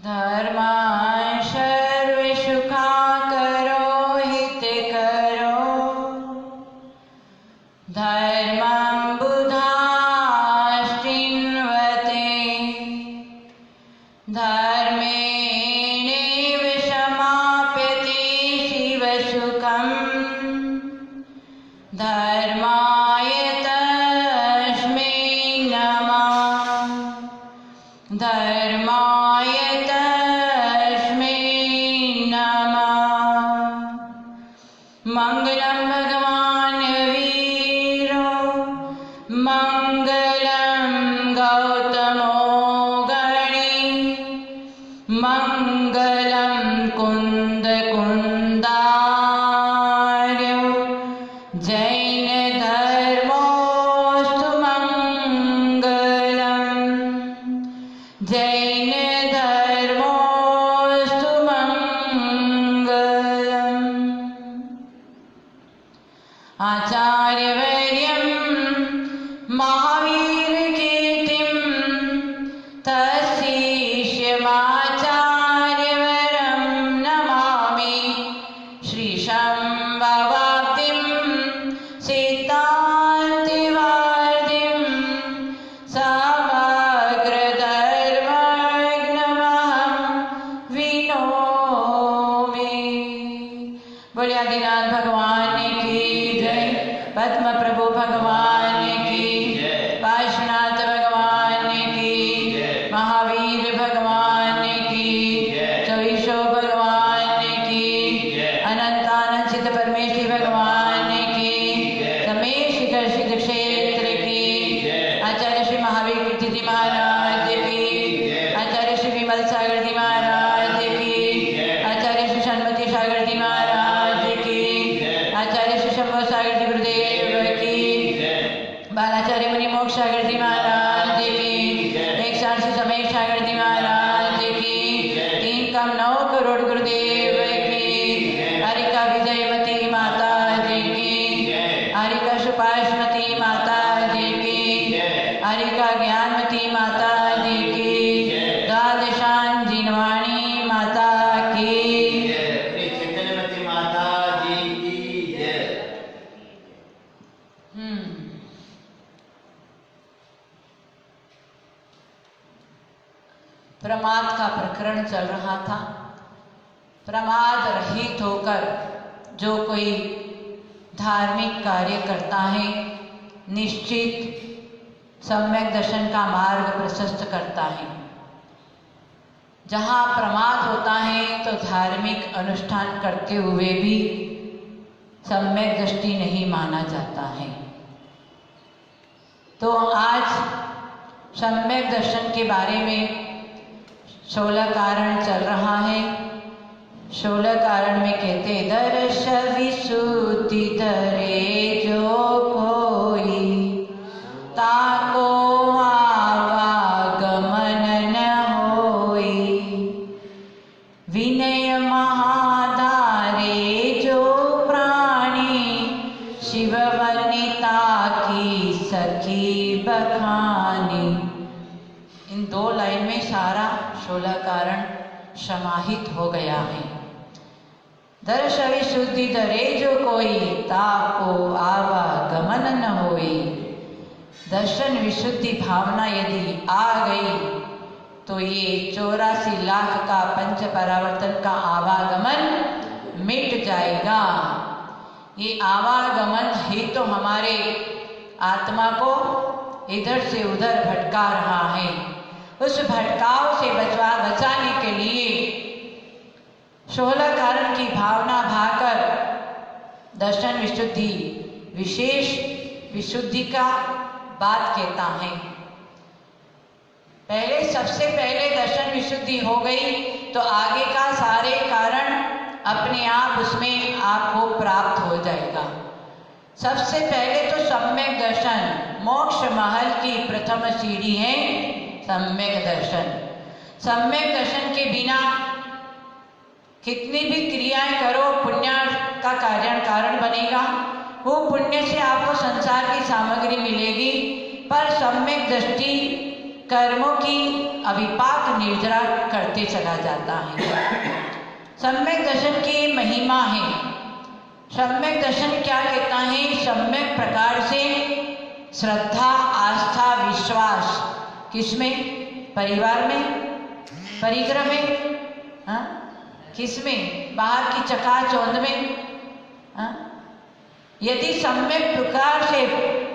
धर्मान् सर्वसुखाकरो हितकरो धर्मं बुधाश्चिन्वते धर्मेणैव समाप्यते शिवसुखम् धर्माय तस्मै नमः धर्माय तस्मै नमः। मंगलं भगवान् वीरो मंगलं गौतमो गणी मंगलं कुन्दकुन्दार्यो जैन धर्मोऽस्तु मंगलम् जैन धर्मोऽस्तु मंगलम्। आचार्यवर्यं महावीरकीर्तिं तत्शिष्यमाचार्यवरं नमामि श्रीशम्भवाब्धिं सिद्धान्तिवादिं समग्रधर्मज्ञमहं विनोमि। बोलिए आदिनाथ भगवान की जय, पद्म प्रभु भगवान की जय, पार्श्वनाथ भगवान की जय, महावीर भगवान की जय, चौईसो भगवान की जय, अनंतानंद सिद्ध परमेश्वरी भगवान की जय, रमेश शिखर क्षेत्र की जय, आचार्य श्री महावीर कीर्ति जी महाराज की जय, आचार्य श्री विमल सागर जी महाराज की जय, आचार्य श्री सन्मति सागर जी महाराज की जय, आचार्य श्री शंभो सागर जी गुरुदेव की जय, बालाचार्य मुनि मोक्ष सागर जी महाराज की जय, 108 समय सागर जी महाराज की जय, 3 कम 9 करोड़ गुरुदेव की जय, हरिका विजयमती माता जी की जय, हरिका सुपाश्मती माता जी की जय, हरिका ज्ञानमती माता जी की जय, द्वादशान जिनवाणी माता की जय, श्री चैतन्यमती माता जी की जय। प्रमाद का प्रकरण चल रहा था। प्रमाद रहित होकर जो कोई धार्मिक कार्य करता है निश्चित सम्यक दर्शन का मार्ग प्रशस्त करता है। जहाँ प्रमाद होता है तो धार्मिक अनुष्ठान करते हुए भी सम्यक दृष्टि नहीं माना जाता है। तो आज सम्यक दर्शन के बारे में 16 कारण चल रहा है। 16 कारण में कहते दर्श विशुद्धि धरे जो कोई ताको आवागमन न होई विनय महाधारे जो प्राणी शिव वनिता की सखी बखानी। इन 2 लाइन में सारा 16 कारण समाहित हो गया है। दर्श विशुद्धि धरे जो कोई ताको आवागमन न होई। दर्शन विशुद्धि भावना यदि आ गई तो ये 84 लाख का पंच परावर्तन का आवागमन मिट जाएगा। ये आवागमन ही तो हमारे आत्मा को इधर से उधर भटका रहा है। उस भटकाव से बचाने के लिए 16 कारण की भावना भाकर दर्शन विशुद्धि विशेष विशुद्धि का बात कहता है। सबसे पहले दर्शन विशुद्धि हो गई तो आगे का सारे कारण अपने आप उसमें आपको प्राप्त हो जाएगा। सबसे पहले तो सम्यक दर्शन, मोक्ष महल की प्रथम सीढ़ी है सम्यक दर्शन। सम्यक दर्शन के बिना कितनी भी क्रियाएं करो पुण्य का कारण बनेगा। वो पुण्य से आपको संसार की सामग्री मिलेगी, पर सम्यक दृष्टि कर्मों की अविपाक निर्जरा करते चला जाता है। सम्यक दर्शन की महिमा है। सम्यक दर्शन क्या कहता है? सम्यक प्रकार से श्रद्धा, आस्था, विश्वास किसमें? परिवार में, परिग्रह में, हाँ? किसमें? बाहर की चकाचौंध में, हाँ? यदि सम्यक प्रकार से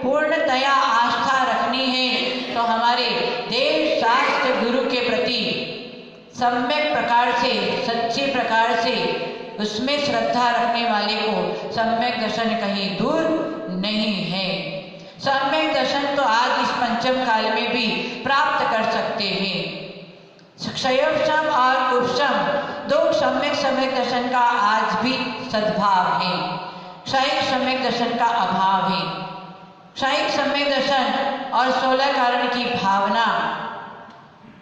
पूर्णतया आस्था रखनी है तो हमारे देव शास्त्र गुरु के प्रति सम्यक प्रकार से, सच्चे प्रकार से उसमें श्रद्धा रखने वाले को सम्यक दर्शन कहीं दूर नहीं है। सम्यक दर्शन तो आज इस पंचम काल में भी प्राप्त कर सकते हैं। क्षयोपशम और उपशम दो सम्यक दर्शन का आज भी सद्भाव है। क्षयिक सम्यक दर्शन का अभाव है। क्षयिक सम्यक दर्शन और 16 कारण की भावना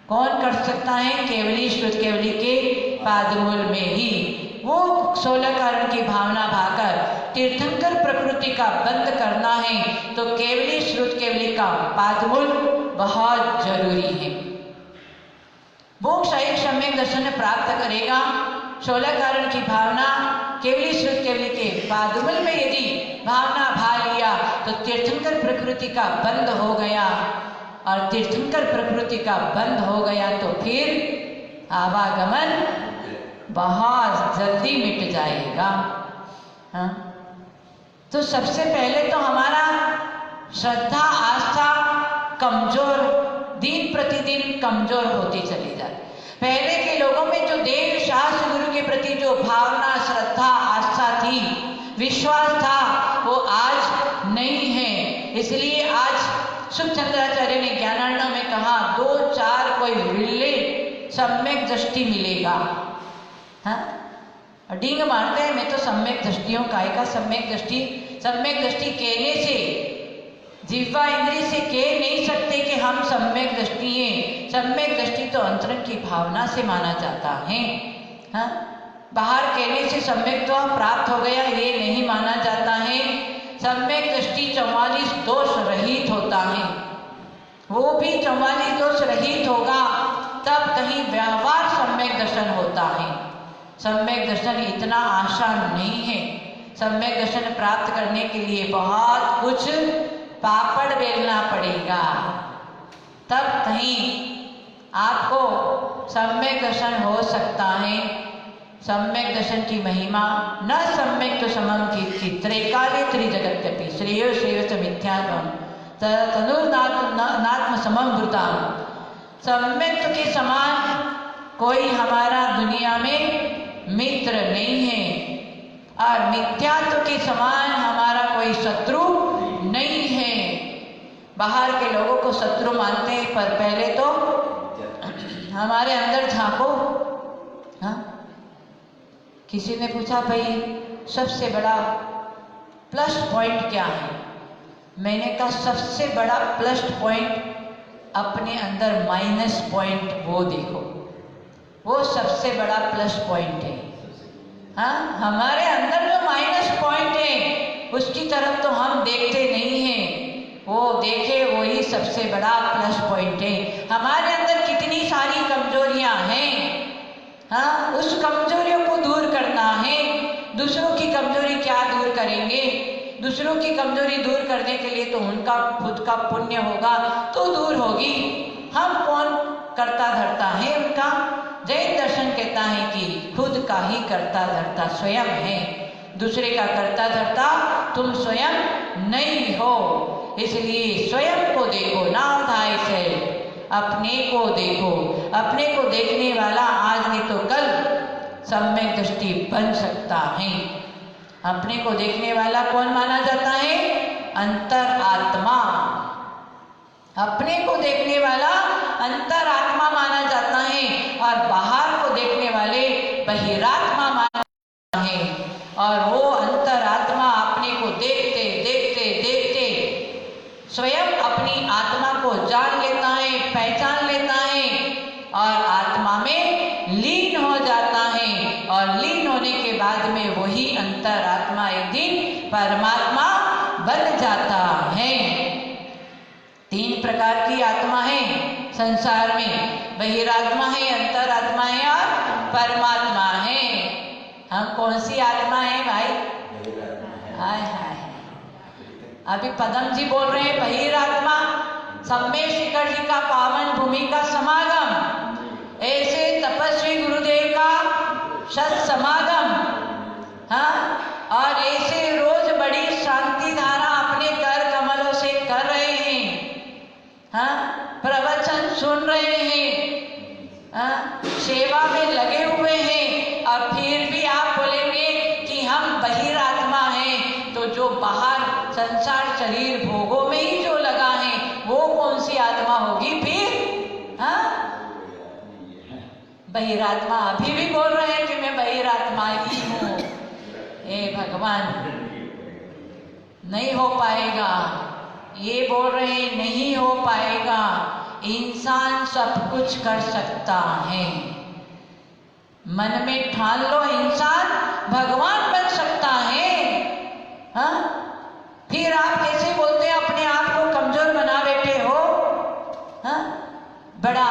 कौन कर सकता है? केवली श्रुत केवली के पादमूल में ही वो 16 कारण की भावना भाकर तीर्थंकर प्रकृति का बंद करना है तो केवली श्रुत केवली का पादमूल बहुत जरूरी है। वो क्षयिक सम्यक दर्शन प्राप्त करेगा। 16 कारण की भावना केवली श्रुत केवली के पादमूल में यदि भावना भा लिया तो तीर्थंकर प्रकृति का बंद हो गया, और तीर्थंकर प्रकृति का बंद हो गया तो फिर आवागमन बहुत जल्दी मिट जाएगा। हाँ? तो सबसे पहले तो हमारा श्रद्धा, आस्था कमजोर, दिन प्रतिदिन कमजोर होती चली जाती। पहले के लोगों में जो देव शास्त्र गुरु के प्रति जो भावना, श्रद्धा, आस्था थी, विश्वास था, वो आज नहीं है। इसलिए आज सुखचंद्राचार्य ने ज्ञानार्णव में कहा 2-4 कोई विरले सम्यक दृष्टि मिलेगा। हाँ? डींग मारते हैं मैं तो सम्यक दृष्टियों का सम्यक दृष्टि कहने से, जिह्वा इंद्री से कह नहीं सकते कि हम सम्यक दृष्टि हैं। सम्यक दृष्टि तो अंतरंग की भावना से माना जाता है। हाँ? बाहर कहने से सम्यक तो प्राप्त हो गया ये नहीं माना जाता है। सम्यक दृष्टि 44 दोष रहित होता है। वो भी 44 दोष रहित होगा तब कहीं व्यवहार सम्यक दर्शन होता है। सम्यक दर्शन इतना आसान नहीं है। सम्यक दर्शन प्राप्त करने के लिए बहुत कुछ पापड़ बेलना पड़ेगा, तब कहीं आपको सम्यक दर्शन हो सकता है। सम्यक दर्शन की महिमा न सम्यक तो समम कीर्ति त्रैकाले त्रिजगत्यपि श्रेयो श्रेयो च मिथ्यात्म तनुर्नात्म समम भूताम। सम्यक के समान कोई हमारा दुनिया में मित्र नहीं है, और मिथ्यात्व के समान हमारा कोई शत्रु नहीं है। बाहर के लोगों को शत्रु मानते हैं, पर पहले तो हमारे अंदर झांको। हाँ? किसी ने पूछा भाई सबसे बड़ा प्लस पॉइंट क्या है? मैंने कहा सबसे बड़ा प्लस पॉइंट अपने अंदर माइनस पॉइंट वो देखो, वो सबसे बड़ा प्लस पॉइंट है। हाँ? हमारे अंदर जो माइनस पॉइंट है उसकी तरफ तो हम देखते नहीं हैं, वो देखे वही सबसे बड़ा प्लस पॉइंट है। हमारे अंदर कितनी सारी कमजोरियां हैं, हाँ? उस कमजोरियों को दूर करना है। दूसरों की कमजोरी क्या दूर करेंगे? दूसरों की कमजोरी दूर करने के लिए तो उनका खुद का पुण्य होगा तो दूर होगी। हम कौन करता धरता है उनका? जैन दर्शन कहता है कि खुद का ही करता धरता स्वयं है, दूसरे का करता धरता तुम स्वयं नहीं हो। इसलिए स्वयं को देखो, नाउ थाई सेल्फ, अपने को देखो। अपने को देखने वाला आज नहीं तो कल सम्यक दृष्टि बन सकता है। अपने को देखने वाला कौन माना जाता है? अंतर आत्मा। अपने को देखने वाला अंतर आत्मा माना जाता है, और बाहर को देखने वाले बहिरात्मा माना जाता है। और वो अंतर आत्मा अपने को देखते देखते देखते स्वयं अपनी आत्मा को जान लेता है, पहचान लेता है, और आत्मा में लीन हो जाता है। और लीन होने के बाद में वही अंतर आत्मा एक दिन परमात्मा बन जाता है। 3 प्रकार की आत्मा है, संसार में बहिरात्मा है, अंतरात्मा है और परमात्मा है। हम कौन सी आत्मा है भाई? हाय हाय, अभी पदम जी बोल रहे हैं बहिरात्मा, सब में शिखर जी का पावन भूमि का समागम, ऐसे तपस्वी गुरुदेव का सत समागम। हाँ, और ऐसे रोज बड़ी शांति धारा अपने कर कमलों से कर रहे हैं। हाँ, प्रवचन सुन रहे हैं। हाँ, सेवा में लगे हुए हैं, और फिर भी आप बोलेंगे कि हम बहिरात्मा हैं, तो जो बाहर संसार शरीर भोगों में ही जो लगा है वो कौन सी आत्मा होगी फिर? हाँ, बहिरात्मा अभी भी बोल रहे हैं कि मैं बहिरात्मा ही हूँ। हे भगवान, नहीं हो पाएगा, ये बोल रहे हैं नहीं हो पाएगा। इंसान सब कुछ कर सकता है, मन में ठान लो इंसान भगवान बन सकता है। हाँ, फिर आप कैसे बोलते हैं अपने आप को कमजोर बना बैठे हो? हाँ, बड़ा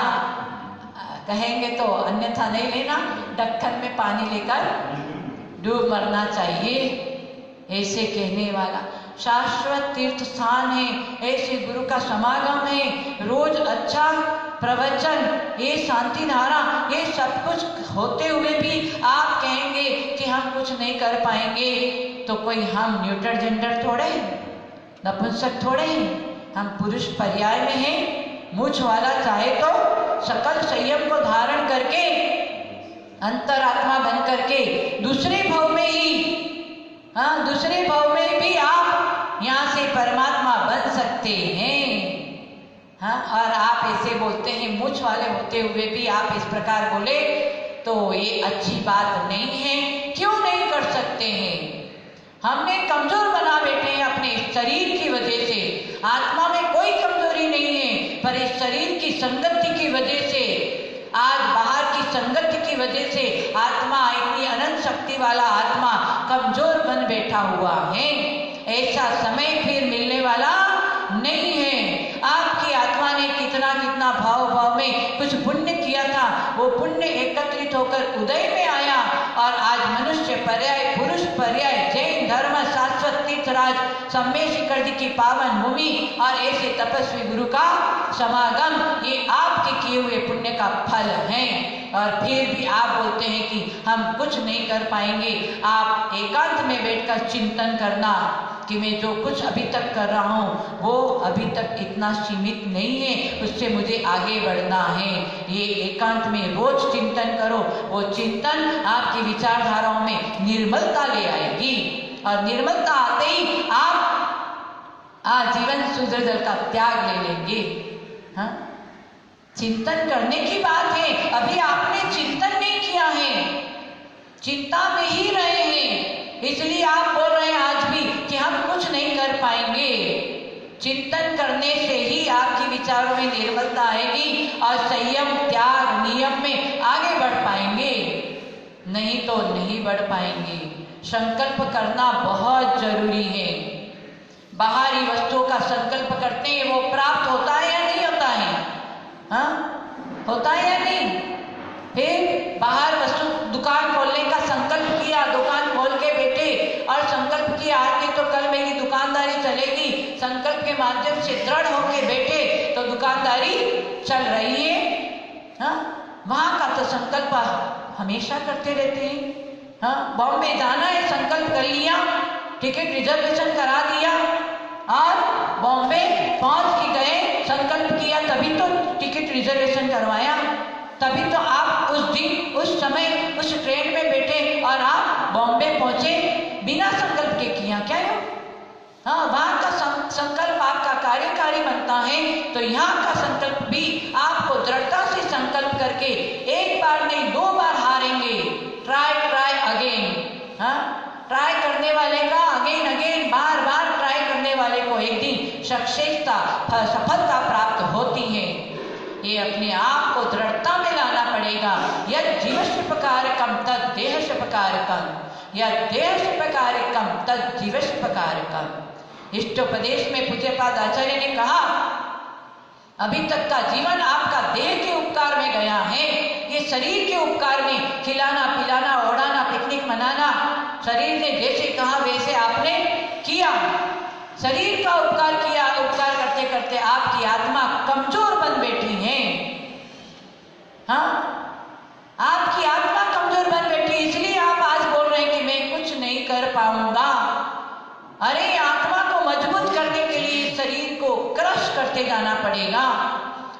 कहेंगे तो अन्यथा नहीं लेना, ढक्कन में पानी लेकर डूब मरना चाहिए, ऐसे कहने वाला शाश्वत तीर्थ स्थान है, ऐसे गुरु का समागम है, रोज अच्छा प्रवचन, ये शांति धारा, ये सब कुछ होते हुए भी आप कहेंगे कि हम कुछ नहीं कर पाएंगे, तो कोई हम न्यूट्रल जेंडर थोड़े हैं, नपुंसक थोड़े हैं, हम पुरुष पर्याय में हैं। मूछ वाला चाहे तो सकल संयम को धारण करके अंतरात्मा बन करके दूसरे भाव में ही, हाँ, दूसरे भाव में भी आप यहाँ से परमात्मा बन सकते हैं। हाँ, और आप ऐसे बोलते हैं, मूछ वाले होते हुए भी आप इस प्रकार बोले, तो ये अच्छी बात नहीं है। क्यों नहीं कर सकते हैं? हमने कमजोर बना बैठे हैं अपने शरीर की वजह से। आत्मा में कोई कमजोरी नहीं है, पर इस शरीर की संगति की वजह से, आज बाहर की संगति की वजह से आत्मा, इतनी अनंत शक्ति वाला आत्मा कमजोर बन बैठा हुआ है। ऐसा समय फिर मिलने वाला नहीं है। आपकी आत्मा ने कितना कितना भाव में कुछ पुण्य किया था, वो पुण्य एकत्रित होकर उदय में आया, और आज मनुष्य पर्याय, पुरुष पर्याय, जैन धर्म, शाश्वत तीर्थराज, सम्मेद शिखर जी की पावन भूमि और ऐसे तपस्वी गुरु का समागम, ये आपके किए हुए पुण्य का फल है। और फिर भी आप बोलते हैं कि हम कुछ नहीं कर पाएंगे। आप एकांत में बैठकर चिंतन करना कि मैं जो कुछ अभी तक कर रहा हूँ वो अभी तक इतना सीमित नहीं है, उससे मुझे आगे बढ़ना है। ये एकांत में रोज चिंतन करो, वो चिंतन आपकी विचारधाराओं में निर्मलता ले आएगी, और निर्मलता आते ही आप आजीवन शुद्ध जल का त्याग ले लेंगे। हाँ, चिंतन करने की बात है। अभी आपने चिंतन नहीं किया है, चिंता में ही रहे हैं, इसलिए आप बोल रहे हैं आज भी कि हम कुछ नहीं कर पाएंगे। चिंतन करने से ही आपकी विचारों में निर्मलता आएगी और संयम, त्याग, नियम में आगे बढ़ पाएंगे, नहीं तो नहीं बढ़ पाएंगे। संकल्प करना बहुत जरूरी है। बाहरी वस्तुओं का संकल्प करते हैं, वो प्राप्त होता है या नहीं होता है? हाँ, होता है या नहीं? फिर बाहर वस्तु, दुकान खोलने का संकल्प किया, दुकान खोल के बैठे और संकल्प किया आज नहीं तो कल मेरी दुकानदारी चलेगी, संकल्प के माध्यम से दृढ़ होके बैठे तो दुकानदारी चल रही है। हाँ, वहां का तो संकल्प हमेशा करते रहते हैं। हाँ, बॉम्बे जाना है, संकल्प कर लिया, टिकट रिजर्वेशन करा दिया और बॉम्बे पहुंच के गए, संकल्प किया तभी तो टिकट रिजर्वेशन करवाया, तभी तो आप उस दिन, उस समय, उस ट्रेन में बैठे और आप बॉम्बे पहुंचे बिना संकल्प के किया। क्या है? हाँ, वहां का संकल्प आपका कार्यकारी बनता है, तो यहाँ का संकल्प भी आपको दृढ़ता से संकल्प करके एक बार नहीं 2 बार हारेंगे। Try again. हाँ, ट्राई करने वाले का अगेन बार बार ट्राई करने वाले को एक दिन सफलता प्राप्त होती है। ये अपने आप को दृढ़ता में लाना पड़ेगा। यद जीवशिल्पकारकम तद देहशिल्पकारकम, यद देहशिल्पकारकम तद जीवशिल्पकारकम। इष्टोपदेश में पूज्यपाद आचार्य ने कहा अभी तक का जीवन आपका देह के उपकार में गया है, ये शरीर के उपकार में खिलाना पिलाना ओढ़ाना पिकनिक मनाना, शरीर ने जैसे कहा वैसे आपने किया, शरीर का उपकार किया। उपकार करते करते आपकी आत्मा कमजोर बन बैठी है। हाँ, आपकी आत्मा कमजोर बन बैठी, इसलिए आप आज बोल रहे हैं कि मैं कुछ नहीं कर पाऊंगा। अरे आत्मा को मजबूत करने के लिए शरीर को क्रश करते जाना पड़ेगा,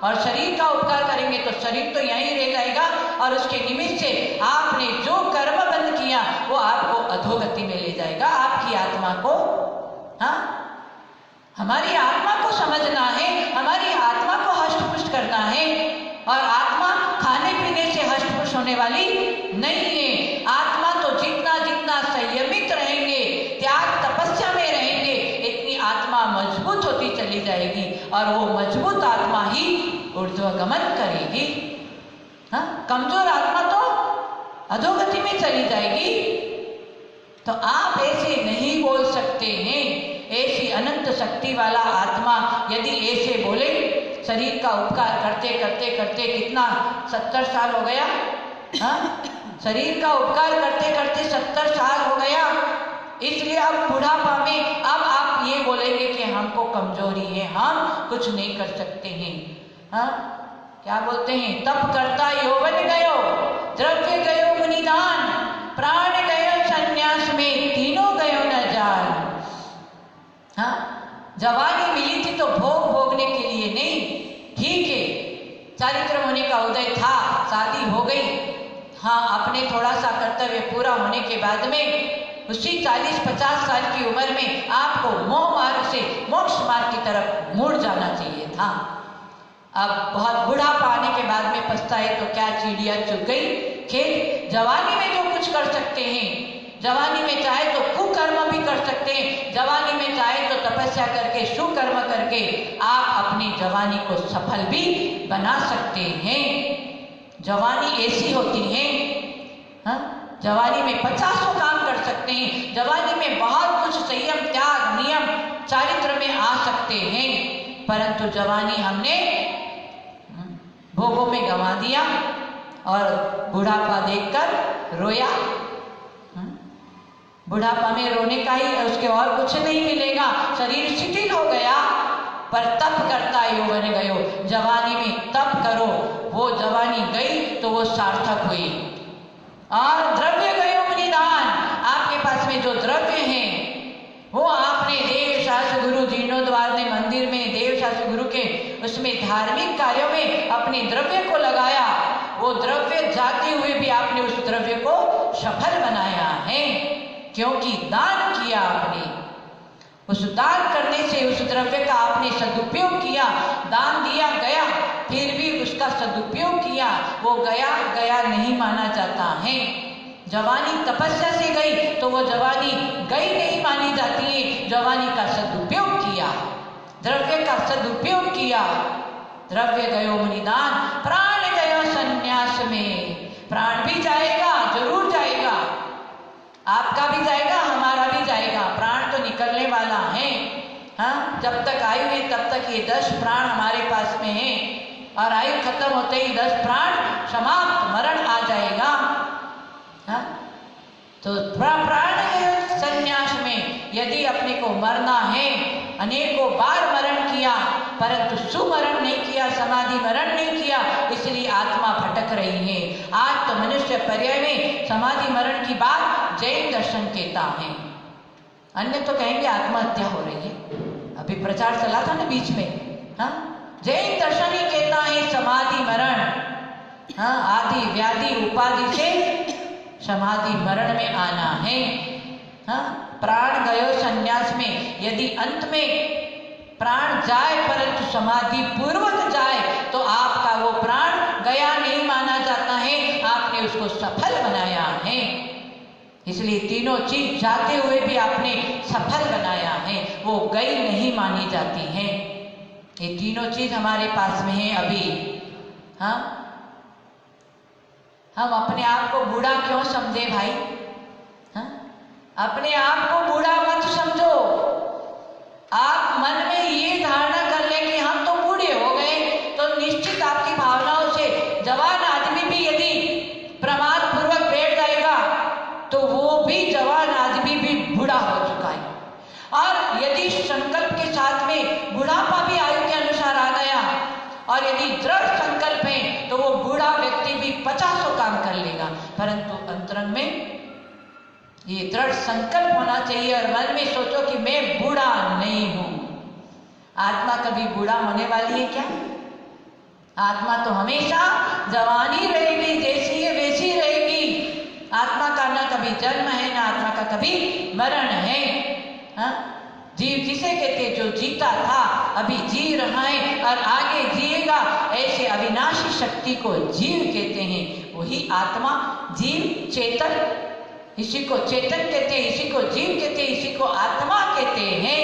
और शरीर का उपकार करेंगे तो शरीर तो यहीं रह जाएगा, और उसके निमित्त से आपने जो कर्म बंद किया वो आपको अधोगति में ले जाएगा, आपकी आत्मा को। हाँ, हमारी आत्मा को समझना है, हमारी आत्मा को हष्ट-पुष्ट करना है, और आत्मा खाने पीने से हष्ट-पुष्ट होने वाली नहीं है। आत्मा तो जितना जितना संयमित रहेंगे, त्याग तपस्या में रहेंगे, इतनी आत्मा मजबूत होती चली जाएगी, और वो मजबूत आत्मा ही ऊर्ध्वगमन करेगी। हाँ, कमजोर आत्मा तो अधोगति में चली जाएगी। तो आप ऐसे नहीं बोल सकते हैं। ऐसी अनंत शक्ति वाला आत्मा यदि ऐसे बोले, शरीर का उपकार करते करते करते कितना 70 साल हो गया। हाँ, शरीर का उपकार करते करते 70 साल हो गया, इसलिए अब बुढ़ापा में अब आप ये बोलेंगे कि हमको कमजोरी है, हम कुछ नहीं कर सकते हैं। हाँ, क्या बोलते हैं, तप करता यौवन गयो, द्रव्य गयो मुनिदान, प्राण गयो संन्यास में, तीनों गयो न जान। हाँ, जवानी मिली थी तो भोग भोगने के लिए नहीं, ठीक है, चारित्र मुनि का उदय था, शादी हो गई। हाँ, अपने थोड़ा सा कर्तव्य पूरा होने के बाद में उसी 40-50 साल की उम्र में आपको मोह मार्ग से मोक्ष मार्ग की तरफ मुड़ जाना चाहिए था। अब बहुत बुढ़ापा आने के बाद में पछताए तो क्या चिड़िया चुग गई खेत। जवानी में जो कुछ कर सकते हैं, जवानी में चाहे तो कुकर्म भी कर सकते हैं, जवानी में चाहे तो तपस्या करके सुकर्म करके आप अपनी जवानी को सफल भी बना सकते हैं। जवानी ऐसी होती है, हाँ, जवानी में 50 काम कर सकते हैं, जवानी में बहुत कुछ संयम त्याग नियम चारित्र में आ सकते हैं, परंतु जवानी हमने भोगों में गंवा दिया और बुढ़ापा देखकर रोया। बुढ़ापा में रोने का ही, उसके और कुछ नहीं मिलेगा, शरीर शिथिल हो गया। पर तप करता यौवन गयो, जवानी में तप करो, वो जवानी गई तो वो सार्थक हुई। और द्रव्य गयो मुनिदान, आपके पास में जो द्रव्य हैं वो आपने देव शास्त्र गुरु जीर्णोद्वार ने मंदिर में देव शास्त्र गुरु के उसमें धार्मिक कार्यों में अपने द्रव्य को लगाया, वो द्रव्य जाते हुए भी आपने उस द्रव्य को सफल बनाया है, क्योंकि दान किया आपने। उस दान करने से उस द्रव्य का आपने सदुपयोग किया, दान दिया गया, फिर भी उसका सदुपयोग किया, वो गया गया नहीं माना जाता है। जवानी तपस्या से गई तो वो जवानी गई नहीं मानी जाती है, जवानी का सदुपयोग किया, द्रव्य का सदुपयोग किया। द्रव्य गयो मुनिदान, प्राण गयो संन्यास में, प्राण भी जाएगा, जरूर जाएगा, आपका भी जाएगा, हमारा भी जाएगा, प्राण तो निकलने वाला है। हाँ, जब तक आयु है तब तक ये 10 प्राण हमारे पास में है, और आयु खत्म होते ही 10 प्राण समाप्त, मरण आ जाएगा। हाँ, तो प्राण है संन्यास में, यदि अपने को मरना है, अनेकों बार मरण किया परंतु सुमरण नहीं किया, समाधि मरण नहीं किया, इसलिए आत्मा भटक रही है। आज तो मनुष्य पर्याय में समाधि मरण की बात जैन दर्शन कहता है, अन्य तो कहेंगे आत्महत्या हो रही है, अभी प्रचार चला था ना बीच में। हाँ, जैन दर्शन ही कहता है समाधि मरण, हाँ, आदि व्याधि उपाधि से समाधि मरण में आना है। हाँ, प्राण गयो संन्यास में, यदि अंत में प्राण जाए परंतु समाधि पूर्वक जाए तो आपका वो प्राण गया नहीं माना जाता है, आपने उसको सफल बनाया है। इसलिए तीनों चीज जाते हुए भी आपने सफल बनाया है, वो गई नहीं मानी जाती है। ये तीनों चीज हमारे पास में है अभी। हाँ, हम अपने आप को बूढ़ा क्यों समझे भाई? हाँ? अपने आप को बूढ़ा मत समझो। आप मन में ये धारणा कर ले कि हम तो बूढ़े हो गए, परंतु अंतरंग में ये दृढ़ संकल्प होना चाहिए और मन में सोचो कि मैं बूढ़ा नहीं हूं। आत्मा कभी बूढ़ा होने वाली है क्या? आत्मा तो हमेशा जवान ही रहेगी, जैसी है वैसी रहेगी। आत्मा का ना कभी जन्म है, ना आत्मा का कभी मरण है। हाँ? जीव किसे कहते? जो जीता था, अभी जी रहा है और आगे जिएगा, ऐसे अविनाशी शक्ति को जीव कहते हैं। वही आत्मा, जीव, चेतन, इसी को चेतन कहते हैं, इसी को जीव कहते हैं, इसी को आत्मा कहते हैं।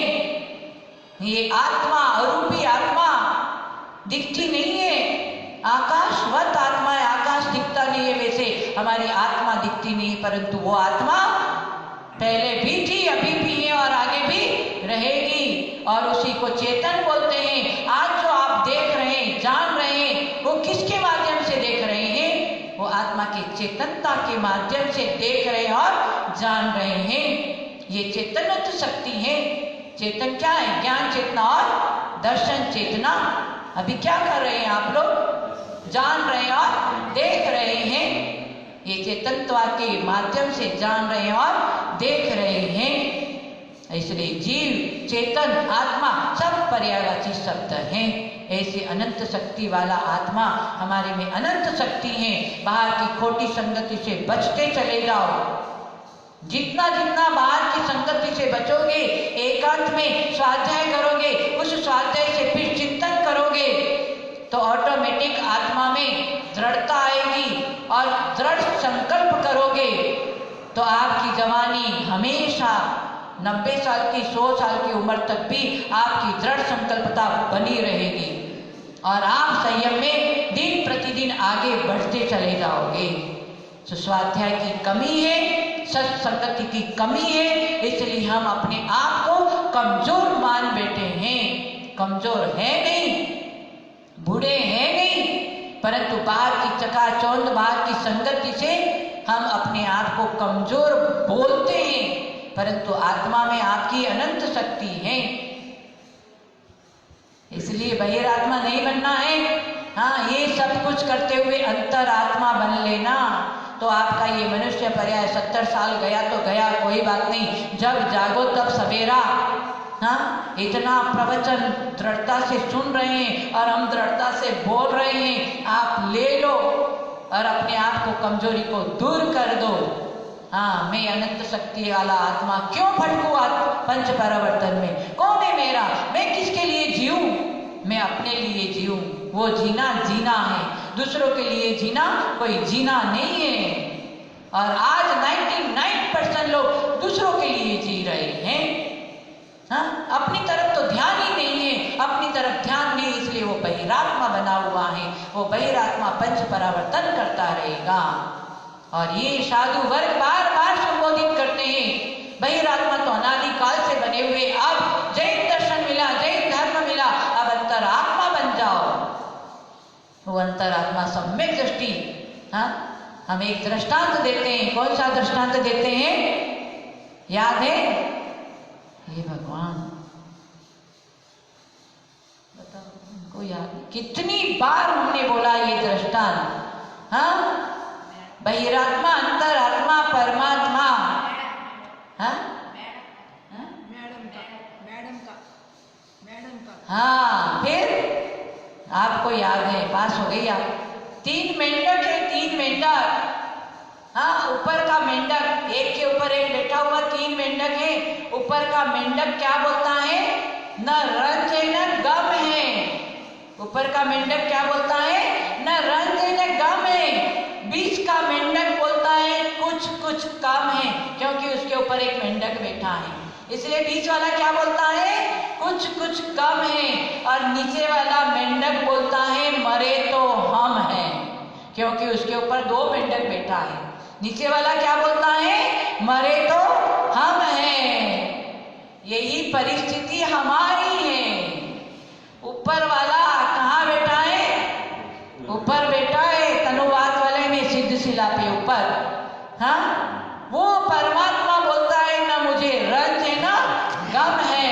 ये आत्मा, अरूपी आत्मा दिखती नहीं है, आकाशवत आत्मा है। आकाश दिखता नहीं है, वैसे हमारी आत्मा दिखती नहीं, परंतु वो आत्मा पहले भी थी, अभी भी है और आगे भी रहेगी, और उसी को चेतन बोलते हैं। आज जो आप देख रहे हैं, जान रहे हैं, वो किसके माध्यम से देख रहे हैं? वो आत्मा की चेतनता के माध्यम से देख रहे हैं और जान रहे हैं। ये चेतनत्व शक्ति है। चेतन क्या है? ज्ञान चेतना और दर्शन चेतना। अभी क्या कर रहे हैं आप लोग? जान रहे हैं और देख रहे हैं। ये चेतनत्व के माध्यम से जान रहे हैं और देख रहे हैं। इसलिए जीव, चेतन, आत्मा सब पर्यायवाची शब्द हैं। ऐसे अनंत शक्ति वाला आत्मा हमारे में अनंत शक्ति है। बाहर की खोटी संगति से बचते चले जाओ। जितना जितना बाहर की संगति से बचोगे, एकांत में स्वाध्याय करोगे, उस स्वाध्याय से फिर चिंतन करोगे, तो ऑटोमेटिक आत्मा में दृढ़ता आएगी और दृढ़ संकल्प करोगे तो आपकी जवानी हमेशा 90 साल की, 100 साल की उम्र तक भी आपकी दृढ़ संकल्पता बनी रहेगी और आप संयम में दिन प्रतिदिन आगे बढ़ते चले जाओगे। तो स्वाध्याय की कमी है, सत्संगति की कमी है, इसलिए हम अपने आप को कमजोर मान बैठे हैं। कमजोर है नहीं, बूढ़े हैं नहीं, परंतु बाहर की चकाचौंध, बाहर की संगति से हम अपने आप को कमजोर बोलते हैं, परंतु आत्मा में आपकी अनंत शक्ति है। इसलिए बहिरात्मा नहीं बनना है। हाँ, ये सब कुछ करते हुए अंतरात्मा बन लेना तो आपका ये मनुष्य पर्याय 70 साल गया तो गया, कोई बात नहीं। जब जागो तब सवेरा। हाँ, इतना प्रवचन दृढ़ता से सुन रहे हैं और हम दृढ़ता से बोल रहे हैं, आप ले लो और अपने आप को, कमजोरी को दूर कर दो। हाँ, मैं अनंत शक्ति वाला आत्मा क्यों भटकूं पंच परावर्तन में? कौन है मेरा? मैं किसके लिए जीऊं? मैं अपने लिए जीऊं। वो जीना जीना है, दूसरों के लिए जीना कोई जीना नहीं है। और आज 99% लोग दूसरों के लिए जी रहे हैं। हाँ, अपनी तरफ तो ध्यान ही नहीं है, अपनी तरफ ध्यान नहीं, इसलिए वो बहिरात्मा बना हुआ है। वो बहिरात्मा पंच परावर्तन करता रहेगा। और ये साधु वर्ग बार बार संबोधित करते हैं, बहिरात्मा तो अनादिकाल से बने हुए, अब जैन दर्शन मिला, जैन धर्म मिला, अब अंतरात्मा बन जाओ। वो अंतरात्मा सम्यक दृष्टि। हाँ, हम एक दृष्टांत देते हैं। कौन सा दृष्टांत देते हैं? याद है? हे भगवान, बताओ, उनको याद है? कितनी बार हमने बोला ये दृष्टांत। हाँ, बहिरात्मा, अंतरात्मा, परमात्मा। हाँ, हाँ, फिर आपको याद है, पास हो गई आप। 3 मेंढक है, 3 मेंढक। हाँ, ऊपर का मेंढक, एक के ऊपर एक बैठा हुआ 3 मेंढक है। ऊपर का मेंढक क्या बोलता है? न रंज है न गम है। ऊपर का मेंढक क्या बोलता है? न रंज है न गम है। बीच का मेंढक बोलता है कुछ कुछ कम है, क्योंकि उसके ऊपर एक मेंढक बैठा है, इसलिए बीच वाला क्या बोलता है? कुछ कुछ कम है। और नीचे वाला मेंढक बोलता है मरे तो हम हैं, क्योंकि उसके ऊपर 2 मेंढक बैठा है। नीचे वाला क्या बोलता है? मरे तो हम हैं। यही परिस्थिति हमारी है। ऊपर वाला कहाँ बैठा है? ऊपर बैठा है तनुवाद वाले में, सिद्ध शिला पे ऊपर। हाँ, वो परमात्मा बोलता है ना मुझे रंज है ना गम है।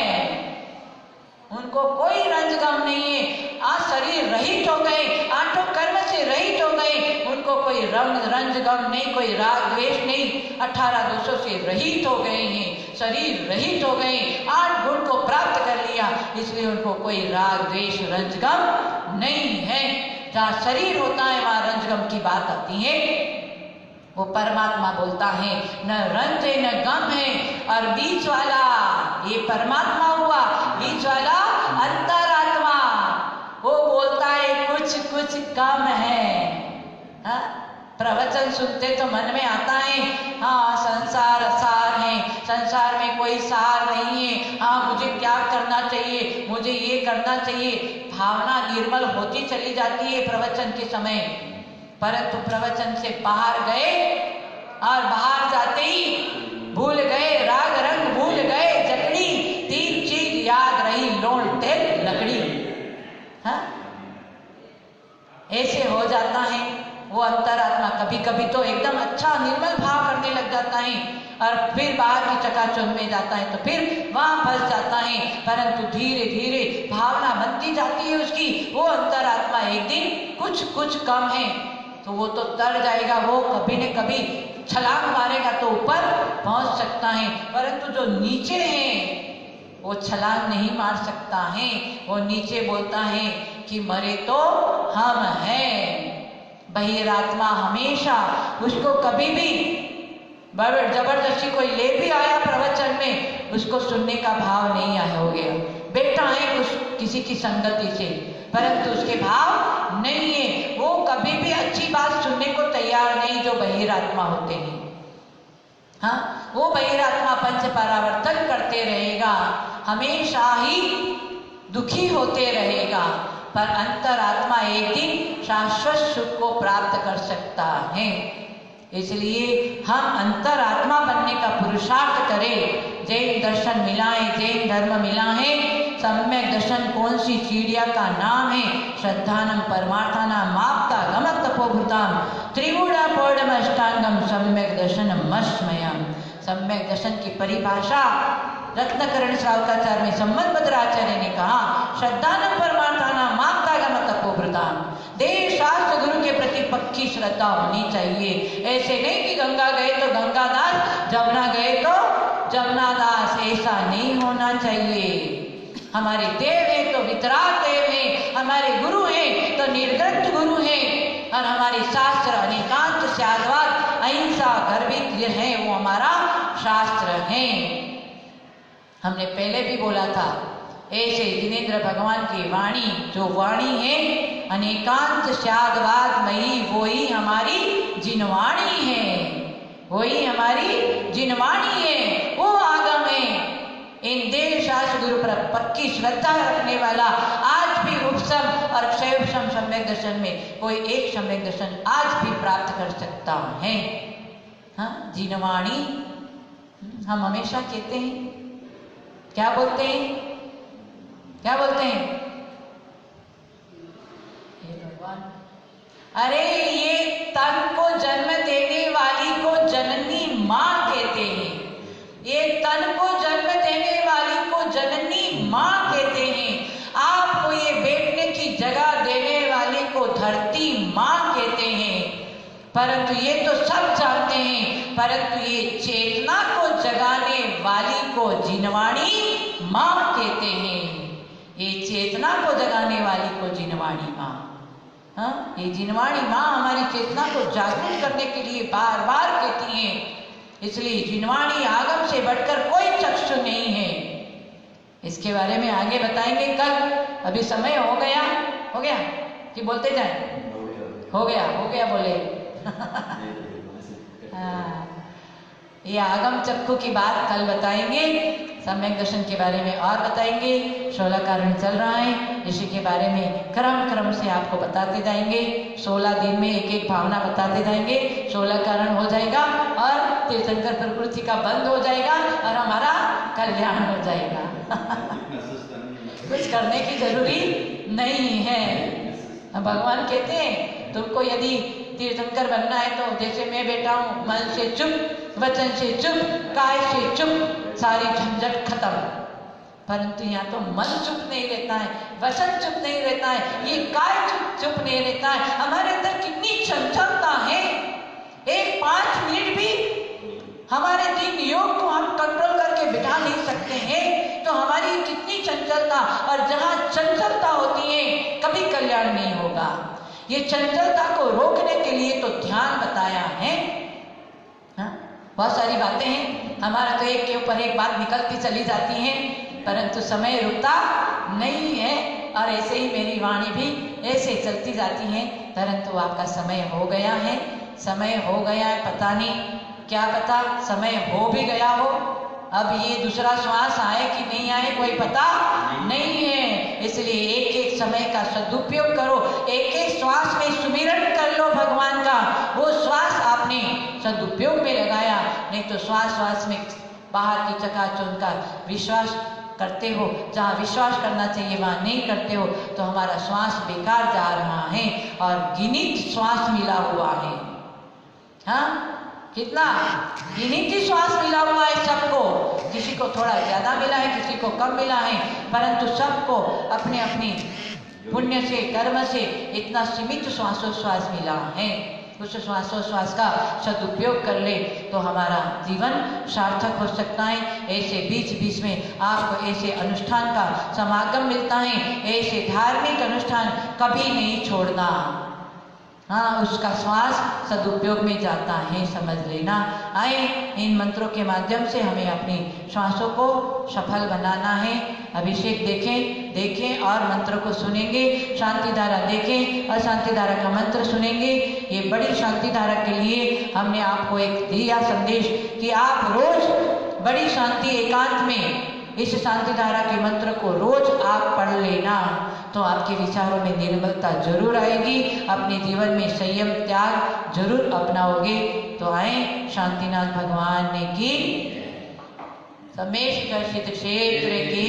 उनको कोई रंज गम नहीं है। आज शरीर रहित हो गए, 8 कर्म से रहित हो गए, उनको कोई रंज गम नहीं, कोई राग द्वेष नहीं, 18 दोषों से रहित हो गए हैं, शरीर रहित हो गए, 8 गुण को प्राप्त कर लिया, इसलिए उनको कोई राग द्वेष रंजगम नहीं है। जहाँ शरीर होता है वहाँ रंजगम की बात आती है। वो परमात्मा बोलता है न रंज है न गम है, और बीच वाला ये परमात्मा हुआ, बीच वाला अंतरात्मा, वो बोलता है कुछ कुछ कम है। हा? प्रवचन सुनते तो मन में आता है हाँ संसार सार है, संसार में कोई सार नहीं है, हाँ मुझे क्या करना चाहिए, मुझे ये करना चाहिए, भावना निर्मल होती चली जाती है प्रवचन के समय। परंतु प्रवचन से बाहर गए और बाहर जाते ही भूल गए राग रंग, भूल गए जकड़ी, 3 चीज याद रही लोल तेल लकड़ी। हाँ ऐसे हो जाता है वो अंतरात्मा। कभी कभी तो एकदम अच्छा निर्मल भाव करने लग जाता है और फिर बाहर की चकाचौंध में जाता है तो फिर वहां फंस जाता है। परंतु धीरे धीरे भावना बनती जाती है उसकी, वो अंतरात्मा एक दिन कुछ कुछ कम है तो वो तो तर जाएगा, वो कभी न कभी छलांग मारेगा तो ऊपर पहुंच सकता है। परंतु जो नीचे है वो छलांग नहीं मार सकता है, वो नीचे बोलता है कि मरे तो हम हैं। बहिरात्मा हमेशा उसको कभी भी जबरदस्ती कोई ले भी आया प्रवचन में, उसको सुनने का भाव नहीं आया, हो गया बेटा है कुछ किसी की संगति से, परंतु उसके भाव नहीं है। वो कभी भी अच्छी बात सुनने को तैयार नहीं जो बहिरात्मा होते हैं। हाँ वो बहिरात्मा पंच परावर्तन करते रहेगा, हमेशा ही दुखी होते रहेगा, पर अंतरात्मा एक दिन शाश्वत सुख को प्राप्त कर सकता है। इसलिए हम अंतरात्मा बनने का पुरुषार्थ करें। जैन दर्शन मिला है, जैन धर्म मिला है, सम्यक दर्शन कौन सी चिड़िया का नाम है, श्रद्धानम परमार्थानाम माप्ता गमत तपोभृताम त्रिगुणा पौर्णम अष्टांगम सम्यक दर्शनम मस्मयम। सम्यक दर्शन की परिभाषा रत्नकरण श्रावकाचार्य में संबंध भद्राचार्य ने कहा, श्रद्धानम परमार्थानाम माप्ता गमत तपोभृताम, देव शास्त्र गुरु के प्रति पक्की श्रद्धा होनी चाहिए। ऐसे नहीं कि गंगा गए तो गंगादास, जमुना गए तो जमुनादास, ऐसा नहीं होना चाहिए। हमारे देव है तो वितराग देव है, हमारे गुरु हैं तो निर्ग्रंथ गुरु हैं, और हमारे शास्त्र अनेकांत स्याद्वाद अहिंसा गर्भित है, वो हमारा शास्त्र है। हमने पहले भी बोला था, ऐसे जिनेंद्र भगवान की वाणी, जो वाणी है अनेकांत स्याद्वाद मई, वो ही हमारी जिनवाणी है, वही हमारी जिनवाणी है, वो आगम है। इन देव शास्त्र गुरु पर पक्की श्रद्धा रखने वाला आज भी उपसम और क्षयोपम सम्यक दर्शन में कोई एक सम्यक दर्शन आज भी प्राप्त कर सकता है। हाँ जिनवाणी हम हमेशा कहते हैं, क्या बोलते हैं, क्या बोलते हैं, हे भगवान, अरे ये तन को जन्म देने वाली को जननी माँ कहते हैं, ये तन को जन्म देने वाली को जननी माँ कहते हैं, आपको ये बैठने की जगह देने वाली को धरती माँ कहते हैं। परंतु ये तो सब जानते हैं, परंतु ये चेतना को जगाने वाली को जिनवाणी माँ कहते हैं। ये चेतना को जगाने वाली को जिनवाणी माँ, हाँ ये जिनवाणी माँ हमारी चेतना को जागरूक करने के लिए बार बार कहती हैं। इसलिए जिनवाणी आगम से बढ़कर कोई चक्षु नहीं है। इसके बारे में आगे बताएंगे कल, अभी समय हो गया कि बोलते जाए, हो गया बोले हाँ ये आगम चक्षु की बात कल बताएंगे, सम्यक दर्शन के बारे में और बताएंगे, 16 कारण चल रहा है, इसी के बारे में क्रम से आपको बताते जाएंगे। 16 दिन में एक एक भावना बताते जाएंगे, 16 कारण हो जाएगा और तीर्थंकर प्रकृति का बंद हो जाएगा और हमारा कल्याण हो जाएगा कुछ करने की जरूरी नहीं है। भगवान कहते हैं तुमको यदि तीर्थंकर बनना है तो जैसे मैं बैठा हूँ, मन से चुप, वचन से चुप, काय से चुप, सारी झंझट खत्म। परंतु यहाँ तो मन चुप नहीं रहता है, वचन चुप नहीं रहता है, ये काय चुप नहीं रहता है। हमारे अंदर कितनी चंचलता है, एक 5 मिनट भी हमारे दिन योग को हम कंट्रोल करके बिठा नहीं सकते हैं, तो हमारी कितनी चंचलता, और जहां चंचलता होती है कभी कल्याण नहीं होगा। ये चंचलता को रोकने के लिए तो ध्यान बताया है। बहुत सारी बातें हैं, हमारा तो एक के ऊपर एक बात निकलती चली जाती है, परंतु समय रुकता नहीं है, और ऐसे ही मेरी वाणी भी ऐसे चलती जाती है। परंतु आपका समय हो गया है, समय हो गया है, पता नहीं, क्या पता समय हो भी गया हो, अब ये दूसरा श्वास आए कि नहीं आए कोई पता नहीं है। इसलिए एक एक समय का सदुपयोग करो, एक एक श्वास में सुमिरन कर लो भगवान का। वो श्वास आपने सदुपयोग में लगाया, नहीं तो श्वास श्वास में बाहर की चकाचौंध का विश्वास करते हो, जहाँ विश्वास करना चाहिए वहाँ नहीं करते हो, तो हमारा श्वास बेकार जा रहा है और गिनित श्वास मिला हुआ है। हाँ, कितना गिनित श्वास मिला हुआ है सबको, किसी को थोड़ा ज्यादा मिला है, किसी को कम मिला है, परंतु सबको अपने अपने पुण्य से कर्म से इतना सीमित श्वासोश्वास मिला है। उस श्वासोश्वास का सदुपयोग कर ले तो हमारा जीवन सार्थक हो सकता है। ऐसे बीच बीच में आपको ऐसे अनुष्ठान का समागम मिलता है, ऐसे धार्मिक अनुष्ठान कभी नहीं छोड़ना। हाँ, उसका श्वास सदुपयोग में जाता है, समझ लेना। आए इन मंत्रों के माध्यम से हमें अपने श्वासों को सफल बनाना है। अभिषेक देखें और मंत्र को सुनेंगे, शांति धारा देखें और शांति धारा का मंत्र सुनेंगे। ये बड़ी शांति धारा के लिए हमने आपको एक दिया संदेश कि आप रोज बड़ी शांति एकांत में इस शांति धारा के मंत्र को रोज आप पढ़ लेना, तो आपके विचारों में निर्मलता जरूर आएगी, अपने जीवन में संयम त्याग जरूर अपनाओगे। तो आए शांतिनाथ भगवान ने की, समेश कर्षित क्षेत्र की,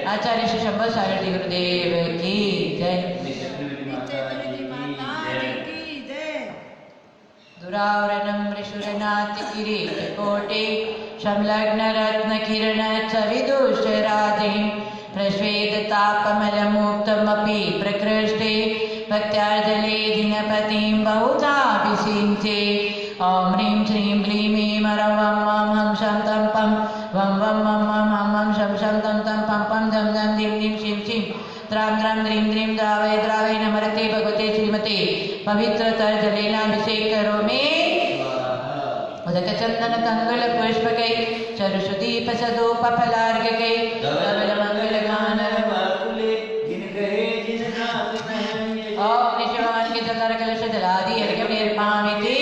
आचार्य श्री शंभु सारथी गुरुदेव की जय। दुरावरणं ऋषुरनाथ किरीट कोटि संलग्न रत्न किरण विदुषराधिं प्रश्वेदतापमलमुक्तमपि प्रकृष्टे भक्त्यार्जले दिनपतिं बहुधा विसिञ्चे। ॐ ह्रीं श्रीं क्लीं ऐं मरं वं वं हं शं तं पं वं वं वं वं हं हं शं शं तं तं पं पं धं धं धीं धीं शिं शिं द्रां द्रां द्रीं द्रीं द्रावय द्रावय नमरते भगवते श्रीमते पवित्रतरजलेनाभिषेक करोमि। उदक चंदन कंगल पुष्पकै चरुषदीप सदूप फलार्घ्यकै धवल मंगल गान ओम निशिवान के जलधर कलश जलादि अर्घ्य निर्मामिते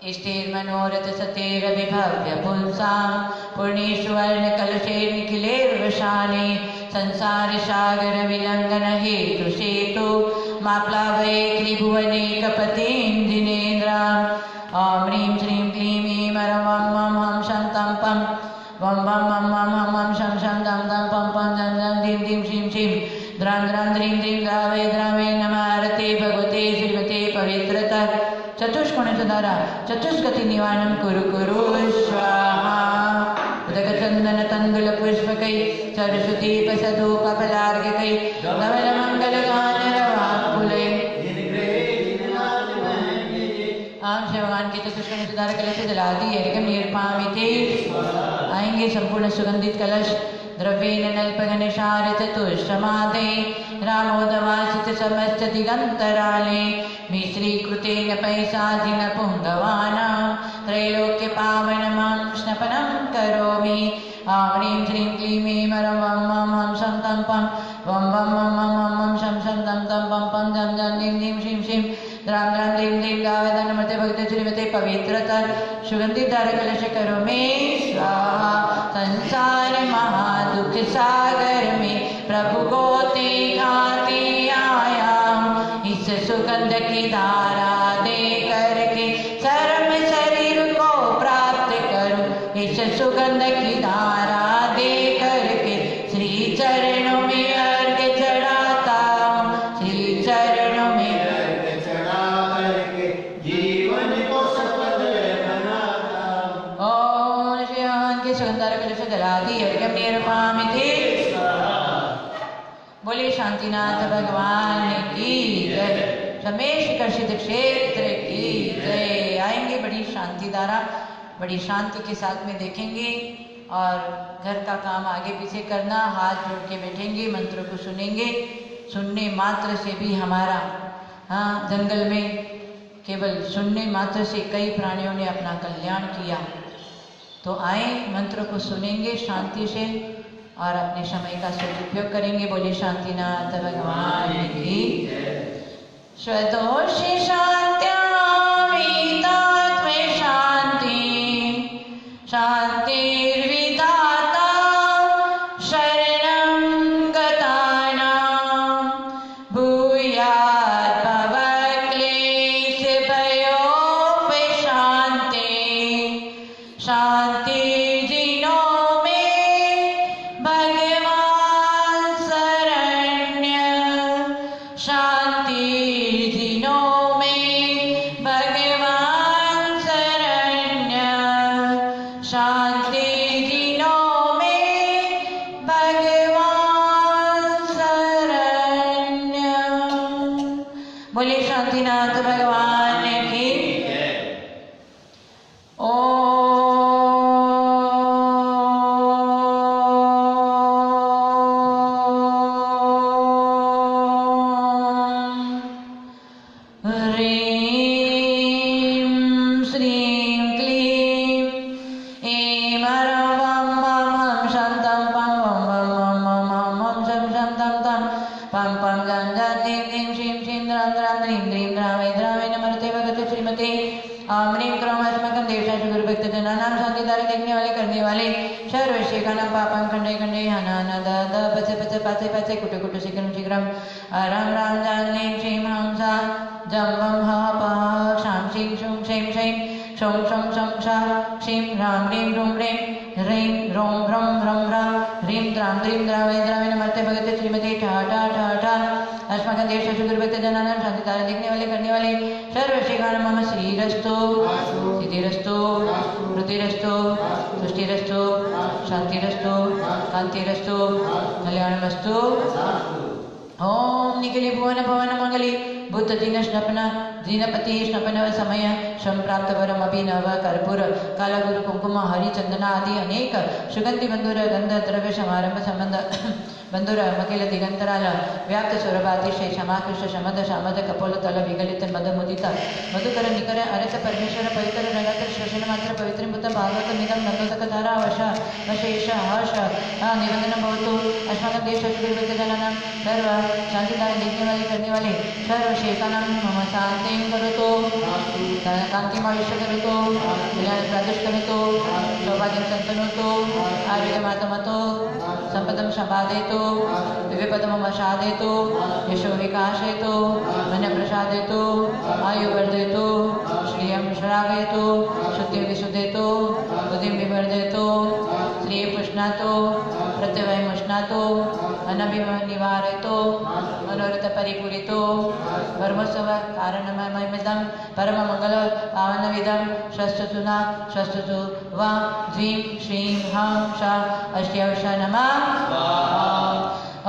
इष्टेर मनोरथ सतेर विभव्य पुंसां पूर्णेश्वर्ण कलशेर निखिलेर्वशाने संसार सागर विलंघन हेतु सेतु माप्लावये त्रिभुवनेकपतिं दिनेन्द्राम्। ॐ ह्रीं श्रीं क्लीं ऐं मरं वं वं हं शं तं पं वं वं वं वं हं हं शं शं तं तं पं पं धं धं धीं धीं शिं शिं द्रां द्रां द्रीं द्रीं द्रावय द्रावय नमारते भगवते श्रीमते पवित्रता चतुष्कोणचदारा चतुष्गति निवारणं कुरु कुरु स्वाहा। उदक चंदन तंदुल पुष्पकै चरुषदीप सधूप फलार्घ्यकै धवल मंगल गान रवाकुलै। आम से भगवान के चतुष्कोण सुधार कलश जलादि अर्घ्यं निर्मामिते। आएंगे संपूर्ण सुगंधित कलश द्रव्येन नल्पघनसार चतुष्टमादे रामोदवासित समस्त दिगंतराले मिश्रीकृतेन पैशाचिन पुंगवानां त्रैलोक्य पावनमां स्नपनं करोमि। ॐ ह्रीं श्रीं क्लीं ऐं मरं वं वं हं शं तं पं वं वं वं वं हं हं शं शं तं तं पं पं धं धं धीं धीं शिं शिं द्रां द्रां द्रीं द्रीं गावधन मते भक्त श्रीमते पवित्रतर सुगंधित धार कलश करो में स्वाहा। संसार महादुख सागर में प्रभु गोते खाते आया, इस सुगंध की धारा दे करके शर्म शरीर को प्राप्त करूं। इस सुगंध की धारा दे करके श्री चरणों में अर्घ चढ़ाता हूँ, श्री चरणों में अर्घ चढ़ा करके जीवन को सफल बनाता हूँ। ओम श्रीमान के सुगंधार कलश जलादि अर्घ्यं निर्मामिते। बोले शांतिनाथ भगवान की जय। समय शिखर सिद्ध क्षेत्र की जय। आएंगे बड़ी शांति धारा, बड़ी शांति के साथ में देखेंगे और घर का काम आगे पीछे करना, हाथ जोड़ के बैठेंगे, मंत्र को सुनेंगे। सुनने मात्र से भी हमारा जंगल में केवल सुनने मात्र से कई प्राणियों ने अपना कल्याण किया। तो आए मंत्र को सुनेंगे शांति से और अपने समय का सदुपयोग करेंगे। बोले शांतिनाथ भगवान की। स्वतोषि शांत्यामितात्मे शांति शांतिर्विधाता शरणं गतानां भूयात् भवक्लेशभयोपशान्ति शांति जिनों में भगवान शरण्य शांति जिनों में भगवान शरण्य शांति जिनों में भगवान शरण्य। बोले शांतिनाथ भगवान की। देखने वाले करने वाले सर्वश्री का नाम पापम खंडे खंडे हना दा पचे पचे पाचे पाचे कुटे कुटे शीघ्रम शीघ्रम राम राम जाने श्रीम हमसा जम वम हा पा शाम शिं शुं शैम शैम शों शों शं शा क्षीं राम रीं रूं रें ह्रीं रों ह्रं ह्रं ह्रा ह्रीं द्रां द्रीं द्रावय द्रावय नमस्ते भगवते श्रीमती ठा ठा ठा ठा अस्माकं देश सुगुरुभक्त जनानां शांतिधारा देखने वाले करने वाले सर्वश्रीकान मम श्रीरस्तु सिद्धिरस्तु वृद्धिरस्तु तुष्टिरस्तु शांतिरस्तु कांतिरस्तु कल्याणमस्तु। ओम निखिले भुवन भवन मंगली बुद्ध दिन स्नपन दीनपति स्नपन समय संप्राप्त वरम अभिनव कर्पूर काला गुरु कुंकुम हरि चंदना आदि अनेक सुगंधि बंधुर गंध द्रव्य समारंभ संबंध बंधुर मकिल दिगंतराल व्याप्त सौरभातिशय क्षमाकृष्ण शमद शामद कपोल तल विगलित मद मुदित मधुकर निकर अरत परमेश्वर पवित्र रगत श्वसन मात्र पवित्रीभूत भागवत मिदं नंदोदक धारा वश वशेष हर्ष निबंधन भवतु अस्माकं देश सुगुरुभक्त जनानां सर्व शांतिधारा देखने वाले करने वाले सर्व शेतानां मम शांतिं करोतु कांतिमाविष्य करोतु कल्याण प्रादुष् करोतु सौभाग्यं संतनोतु आरोग्यमातमतो संपदं संपादयतु दिव्यपदमं वशादयतु यशो विकासयतु मन प्रसादयतु आयु वर्धयतु श्रियं श्रावयतु शुद्धिं विशुद्धयतु बुद्धिं विवर्धयतु श्रिये पुष्णातु प्रत्यवयं उष्णातु अनभिमं निवारयतु मनोरथ परिपूरितो धर्मोत्सव कारणमयमिदं परममंगल पावनविदं षष्ठसुना षष्ठसु वा द्वीं श्रीं हं श अष्ट्यवश नमः।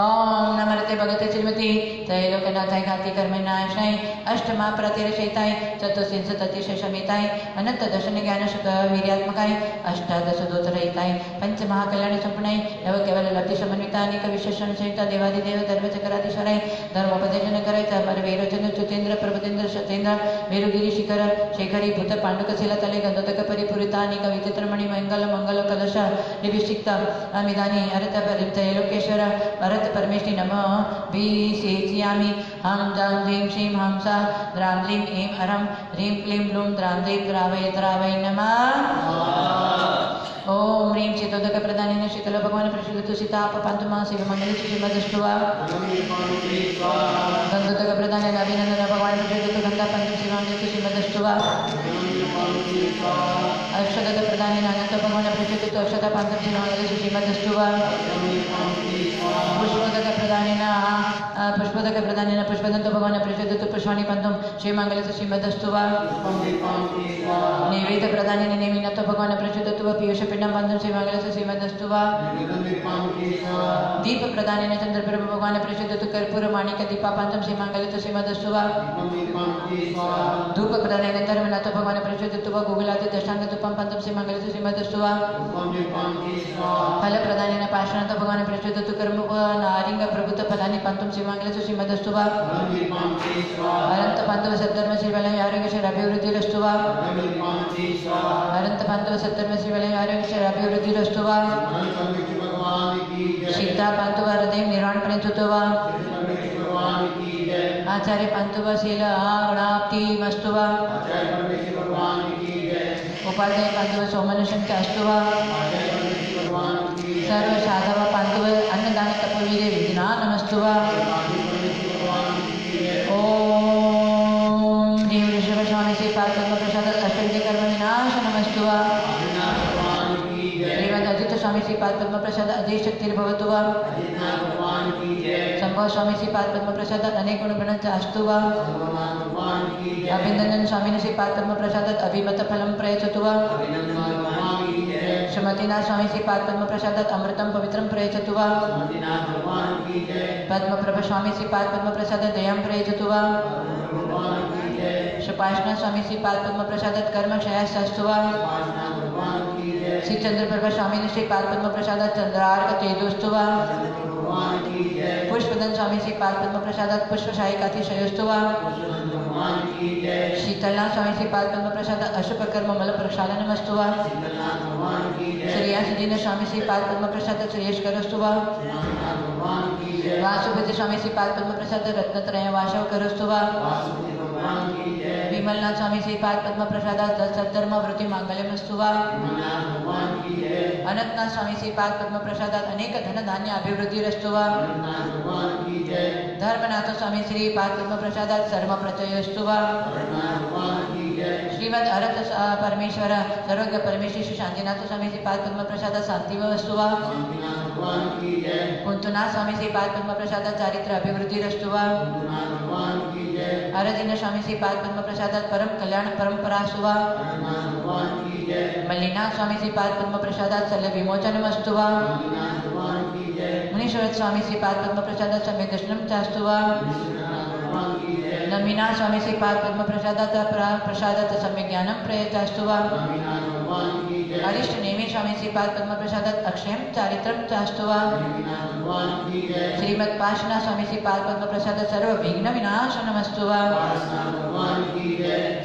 ओम नमस्ते भगवते श्रीमती त्रैलोक्यनाथाय घाती कर्मनाशाय अष्टमा प्रतिरक्षिताय चतुस्विंशतिशेषमिताय अनंत दर्शन ज्ञान सुख वीर्यात्मकाय अष्टादश दोषरहिताय पंचमहाकल्याण संपन्नाय नव केवल लब्धि समन्विता अनेक विशेषण सहित देवादिदेव धर्मचक्राधीश्वराय धर्मोपदेशन करायचा वीरचंद्र च्युतेंद्र प्रभुतेंद्र शतेंद्र वीरगिरी शिखर शेखरी भूत पांडुकशिला तले गंधोदक परिपूरिता अनेक विचित्रमणि मंगल मंगल कलश निभिषिक्त अमिदानी अरत त्रैलोकेश्वर भरत परमेष्टि नमः विशेषयामि हम जां ह्रीं श्रीं हंसा द्रां ह्रीं ऐं हरं ह्रीं क्लीं लूं द्रां द्रीं द्रावय द्रावय नमः। ओम ह्रीं शीतोदक प्रदानेन शीतल भगवान प्रसिद्धतु सीताप पान्तु मां शिवमंगल श्रीमदष्टुवा गंधोदक प्रदानेन अभिनंदन भगवान प्रसिद्धतु गंधा पंचम शिवां देतु श्रीमदष्टुवा अक्षता प्रदानेन अनंत भगवान प्रचोदित अक्षता पांचम श्रीमंगल श्रीमदस्तुवा पुष्पोदक प्रदानेन पुष्पदंत भगवान प्रचोदित पुष्पाणि पंचम श्रीमंगल श्रीमदस्तुवा नैवेद्य प्रदानेन नेमिनत भगवान प्रचोदित पीयूष पिंडम पंचम श्रीमंगल श्रीमदस्तुवा दीप प्रदानेन चंद्रप्रभ भगवान प्रचोदित कर्पूर माणिक दीपा पंचम श्रीमंगल श्रीमदस्तुवा धूप प्रदानेन धर्मनाथ भगवान प्रचोदित गुगलादि दशांग धूपम पंचम श्रीमंगल श्रीमदस्तुवा फल प्रदानेन पार्श्वनाथ भगवान प्रचोदित कर्म नारिंग प्रभुत फलानि पंचम श्रीमंगल श्रीमदस्तुवा अनंत पांडव सद्धर्म श्रीवलय आरोग्य श्री अभिवृद्धिरस्तुवा अनंत पांडव सद्धर्म श्रीवलय आरोग्य श्री अभिवृद्धिरस्तुवा सीता पांडव हृदय निर्वाण प्रणतुवा आचार्य पांडव शील गणाप्ति मस्तुवा उपाध्याय पांडव सोमनुशंत अस्तुवा सर्व साधव पांडव अन्नदान तपवीरे विघ्ना नमस्तुवा ओम देव ऋषभ स्वामी श्री पार्वती प्रसाद अष्टविद्य कर्म विनाश नमस्तुवा श्रीमद अजित स्वामी श्री पार्वती प्रसाद अजय शक्ति भवतुवा संभव स्वामी श्री पार्वती प्रसाद अनेक गुण गणच अस्तुवा अभिनंदन स्वामी श्री पार्वती प्रसाद अभिमत फलम प्रयच्छतुवा श्रीमतीनाथ स्वामी श्री पादपद्म प्रसादात अमृतम पवित्रम प्रयच्छतुवा पद्मप्रभ स्वामी श्री पादपद्म प्रसादात दयां प्रयच्छतुवा श्रीपाशनाथ स्वामी श्री पादपद्म प्रसादात कर्म क्षयास्तुवा श्री चंद्रप्रभ स्वामी श्री पादपद्म प्रसादात चंद्रार्क तेजोस्तुवा पुष्पदन स्वामी श्री पादपद्म प्रसादात पुष्पशायिकातिशयोस्तुवा शीतलनाथ स्वामी श्री पादपद्म प्रसादात अशुभकर्म मल प्रक्षालनमस्तुवा श्रेयासुदीन स्वामी श्री पादपद्म प्रसादात श्रेयस्करस्तुवा वासुपति स्वामी श्री पादपद्म प्रसादात रत्नत्रय वासव करस्तुवा विमलनाथ स्वामी श्री पादपद्म प्रसादात सद्धर्म वृत्ति मांगल्यमस्तुवा अनंतनाथ स्वामी श्री पादपद्म प्रसादात अनेक धन धान्य अभिवृद्धिरस्तुवा धर्मनाथ स्वामी श्री पादपद्म प्रसादात सर्व प्रचयस्तुवा श्रीमद अरत परमेश्वर सर्वज्ञ परमेश्वर श्री शांतिनाथ स्वामी श्री पादपद्म प्रसादात शांतिवस्तुवा कुंतुनाथ स्वामी श्री पादपद्म प्रसादात चारित्र अभिवृद्धिरस्तुवा हरदीन स्वामी श्री पादपद्म प्रसादात परम कल्याण परंपरास्तुवा मल्लिनाथ स्वामी श्री पादपद्म प्रसादात शल्य विमोचनमस्तुवा मुनीश्वर स्वामी श्री पादपद्म प्रसादात सम्यक् दर्शनं चास्तुवा नमीनाथ स्वामी श्री पादपद्म प्रसादात प्रसादात सम्यक् ज्ञानं प्रयचास्तुवा अरिष्ट नेमी स्वामी श्री पादपद्म प्रसादात अक्षयं चारित्रं चास्तुवा श्रीमद पार्श्वनाथ स्वामी श्री पादपद्म प्रसादात सर्व विघ्न विनाशनमस्तुवा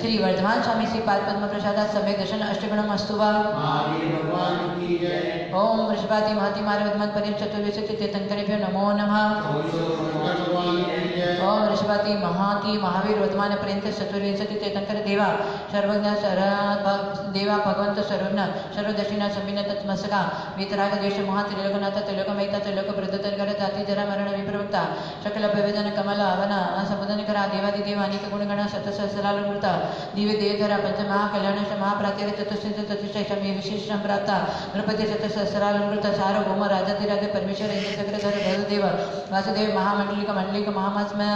श्री वर्धमान स्वामी श्री पादपद्म प्रसादात सम्यक् दर्शन अष्टगुणम् अस्तुवा ओम वृषभाति महति मारवद्मन परिम चतुर्विंशति तीर्थंकरेभ्यो नमो नमः ओम वृषभाति महाति महावीर वर्धमान पर्यंत चतुर्विंशति तीर्थंकर देवा सर्वज्ञ देवा भगवंत सर्वज्ञ सर्वदर्शिना संविन तत्मसका वितराग देश महात्रिलोकनाथ त्रिलोकमयिता त्रिलोक प्रदतनकर जाति जरा मरण विप्रवक्ता सकल भवेदन कमल अवन संबोधन करा देवादिदेव अनेक गुणगण शतसहस्रालंकृत दिव्य देवधरा पंचमहाकल्याण महाप्रातिर चतुश्चंद्र चतुष्टय शमी विशेष संप्राप्त नृपति शतसहस्रालंकृत सार्वभौम राजाधिराज परमेश्वर इंद्रचक्रधर भरदेव वासुदेव महामंडलिक मंडलिक महामात्म्य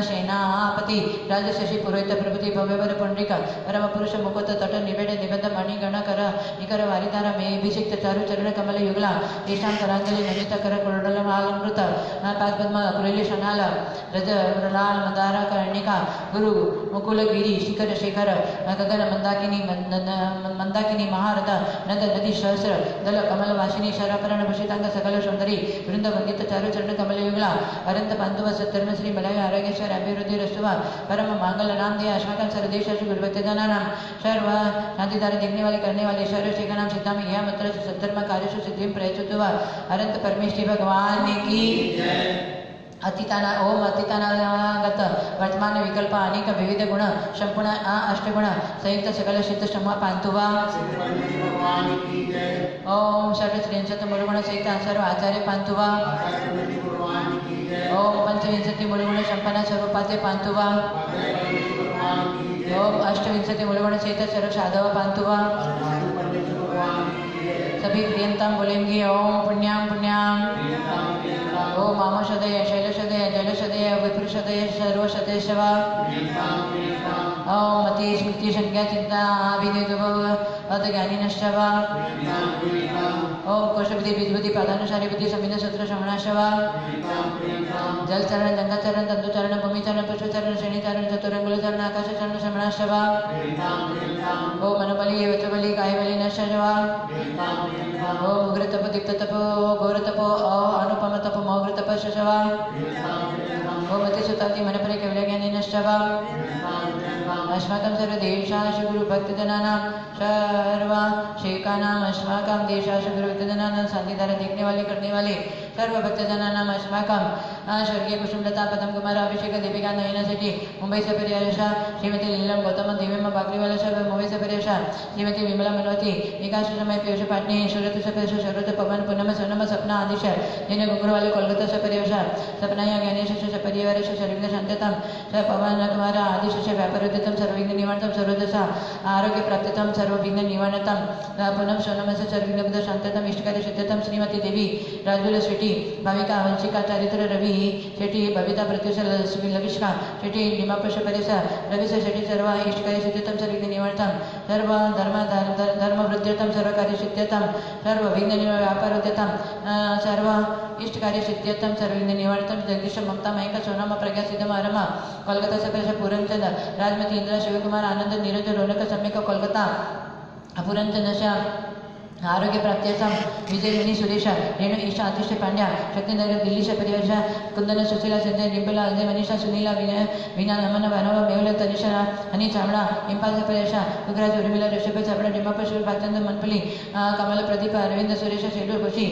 सेनापति राजशशि पुरोहित प्रभृति भव्यवर पुंडरिक परम पुरुष मुकुट तट निवेद निबद्ध मणिगण कर निकर वारिधार मे अभिषिक्त चारु चरण कमल युगला तेषां करांजलि नमित कर कुंडलमालंकृत पादपद्म कुलेली शनाल रज मृणाल मंदार कर्णिका गुरु मुकुल गिरी शिखर शेखर गगन मंदाकिनी महारथ नद नदी सहस्र दल कमल वासिनी शराकरण भूषितांग सकल सुंदरी वृंद वंदित चारु चरण कमल युगला अनंत पांडव सत्धर्म श्री मलय आरोग्येश्वर अभिवृद्धि रस्तुवा परम मांगल नाम दे अश्वकन सर्वदेश गुरुभक्त नाम सर्व शांतिदार देखने वाले करने वाले सर्व शेखर नाम सीता में यह मंत्र सत्धर्म कार्यशु सिद्धि प्रयचुतुवा अनंत परमेश्वर भगवान की ओम अतीतानागत वर्तमान विकल्प अनेक विविध गुण संपूर्ण अष्टगुण संयुक्त सकल सिद्ध शम पांतुवा ओम षट्त्रिंशत मूलगुण सहित सर्व आचार्य पांतुवा ओम पंचविंशति मूलगुण संपन्न सर्व पाते पांतुवा ओम अष्टविंशति मूलगुण सहित सर्व साधव पांतुवा सभी प्रियंतम बोलेंगे ओम पुण्याम पुण्याम। ओम आमोषदय शैलशदय जलशदय विप्रशदय सर्वशदय शवा। ओम मति स्मृति संज्ञा चिंता आविनिर्भव अज्ञानी नश्चवा। ओम कोशविधि बीजविधि पादानुसारी विधि समीन सूत्र श्रवणाशवा। जल चरण गंगा चरण तंतु चरण भूमि चरण पुष्प चरण श्रेणी चरण चतुरंगुल चरण आकाश चरण श्रवणाशवा। ओम मनोबली वचबली कायबली नश्चवा। ओम उग्र तप दीप्त तप घोर तप अनुपम तप मौग्र तप शशवा। ओम अति सुताति मन परे केवल ज्ञानी नश्चवा। अस्माकं सर्वदेशाश गुरु भक्तजनानां सर्वा शेकानाम अस्माकं देशाश गुरु भक्तजनानां शांतिधारा देखने वाले करने वाले सर्व भक्तजनानां अस्माकं स्वर्गीय कुसुमलता पदम कुमार अभिषेक दीपिका नयना सेठी मुंबई से परियशा श्रीमती लीलम गौतम दिव्यम बागलीवाला सर्व मुंबई से परियशा श्रीमती विमला मनोती विकास समय पीयूष पाटनी सूरत से परियशा शरद पवन पूनम सोनम सपना आदिश जिन्हें गुंगुर वाले कोलकाता से परियशा सपना या ज्ञानेश से परिवार से शरीर शांततम स पवन कुमार आदिश से व्यापारोदितम सर्वविघ्न निवारणतम सर्वदशा आरोग्य प्राप्तितम सर्वविघ्न निवारणतम पूनम सोनम से सर्वविघ्न शांततम इष्टकार्य सिद्धतम श्रीमती देवी राजुल शेट्टी भाविका वंशिका चारित्र रवि शेट्टी बबिता प्रत्युष लविष्का शेट्टी डिमापुर परिसर रवि शेट्टी सर्व इष्टकार्य सिद्धतम सर्वविघ्न निवारणतम सर्व धर्म वृद्ध्यतम सर्वकार्य सिद्धतम सर्वविघ्न व्यापारोद्यतम सर्व इष्टकार्य सिद्धतम सर्वविघ्न निवारणतम जगदीश ममता मयंक सोनाम प्रज्ञा सिद्धम अरमा कोलकाता से परिसर पूरनचंद राजमती इंदिरा शिवकुमार आनंद नीरज रौनक सम्यक कोलकाता पूरनचंद श्याम आरोग्य प्राप्त्यर्थम विजयनी सुरेश रेणु ईशा आतिश पांड्या शक्तिनगर दिल्ली से परिवर्षा कुंदन सुशीला संजय डिम्पल अजय मनीषा सुनीला वीना नमन भानव मेहुल तनिषा हनी चावड़ा इंपाल से परिवर्षा दुगराज उर्मिला ऋषभ चावड़ा डिमापुर शिव भागचंद मनपली कमल प्रदीप अरविंद सुरेश शेडूर खुशी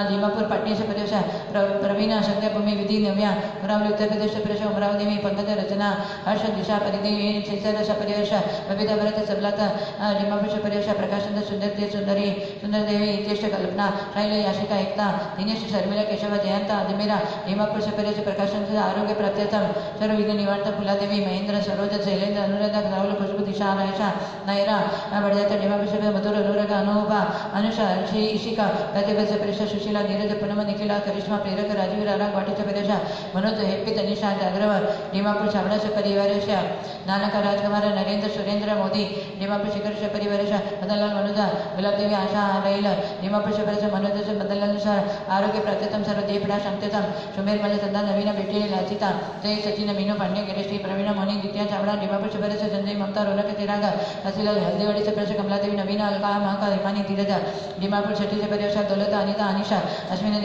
डिमापुर पाटनी से परिवर्षा प्रवीणा शंकर भूमि विधि नव्या अमरावली उत्तर प्रदेश से परिवर्षा अमरावती देवी पंकज रचना हर्ष दिशा परिदेवी शिलसर से परिवर्षा बबीता भरत सबलाता डिमापुर से परिवर्षा प्रकाशचंद सुंदर देव सुंदरी सुंदर देवी इतेश कल्पना शैल याशिका एकता दिनेश शर्मिला केशव जयंता अजमेरा हेमापुर से परिवर्षा प्रकाशन से आरोग्य प्राप्त्यर्थम सर्वविघ्न निवारणतम फुलादेवी महेंद्र सरोज शैलेंद्र अनुराधा राहुल खुशबू दिशा रायशा नयरा बढ़जाता डिमापुर से मधुर अनुराग अनुभा अनुषा ईशिका प्रतिभा से परिवर्षा सुशीला नीरज पूनम निखिला करिश्मा प्रेरक राजीव रारा वाटी से परिवर्षा मनोज हेप्पी तनिषा जागरवर डिमापुर छाबड़ा से परिवार नानक राजकुमार नरेंद्र सुरेंद्र मोदी डिमापुर शिखर से परिवार मदनलाल मनुजा गुलाब देवी आशा रैल डिमापुर से परिसर मनोज से मदनलाल आरोग्य प्राप्त्यतम सर्व देवपीड़ा शांत्यतम सुमेर मल चंदा नवीन बेटी लाचिता जय सचिन मीनू पांडे गिरीश्री प्रवीण मोनी द्वितीय चावड़ा डिमापुर से परिसर संजय ममता रौनक तिरांग हसीलाल हल्दीवाड़ी से परिसर कमला देवी नवीना अलका महाका हिमानी धीरजा डिमापुर छठी से परिसर दौलत अनिता अनिशा अश्विन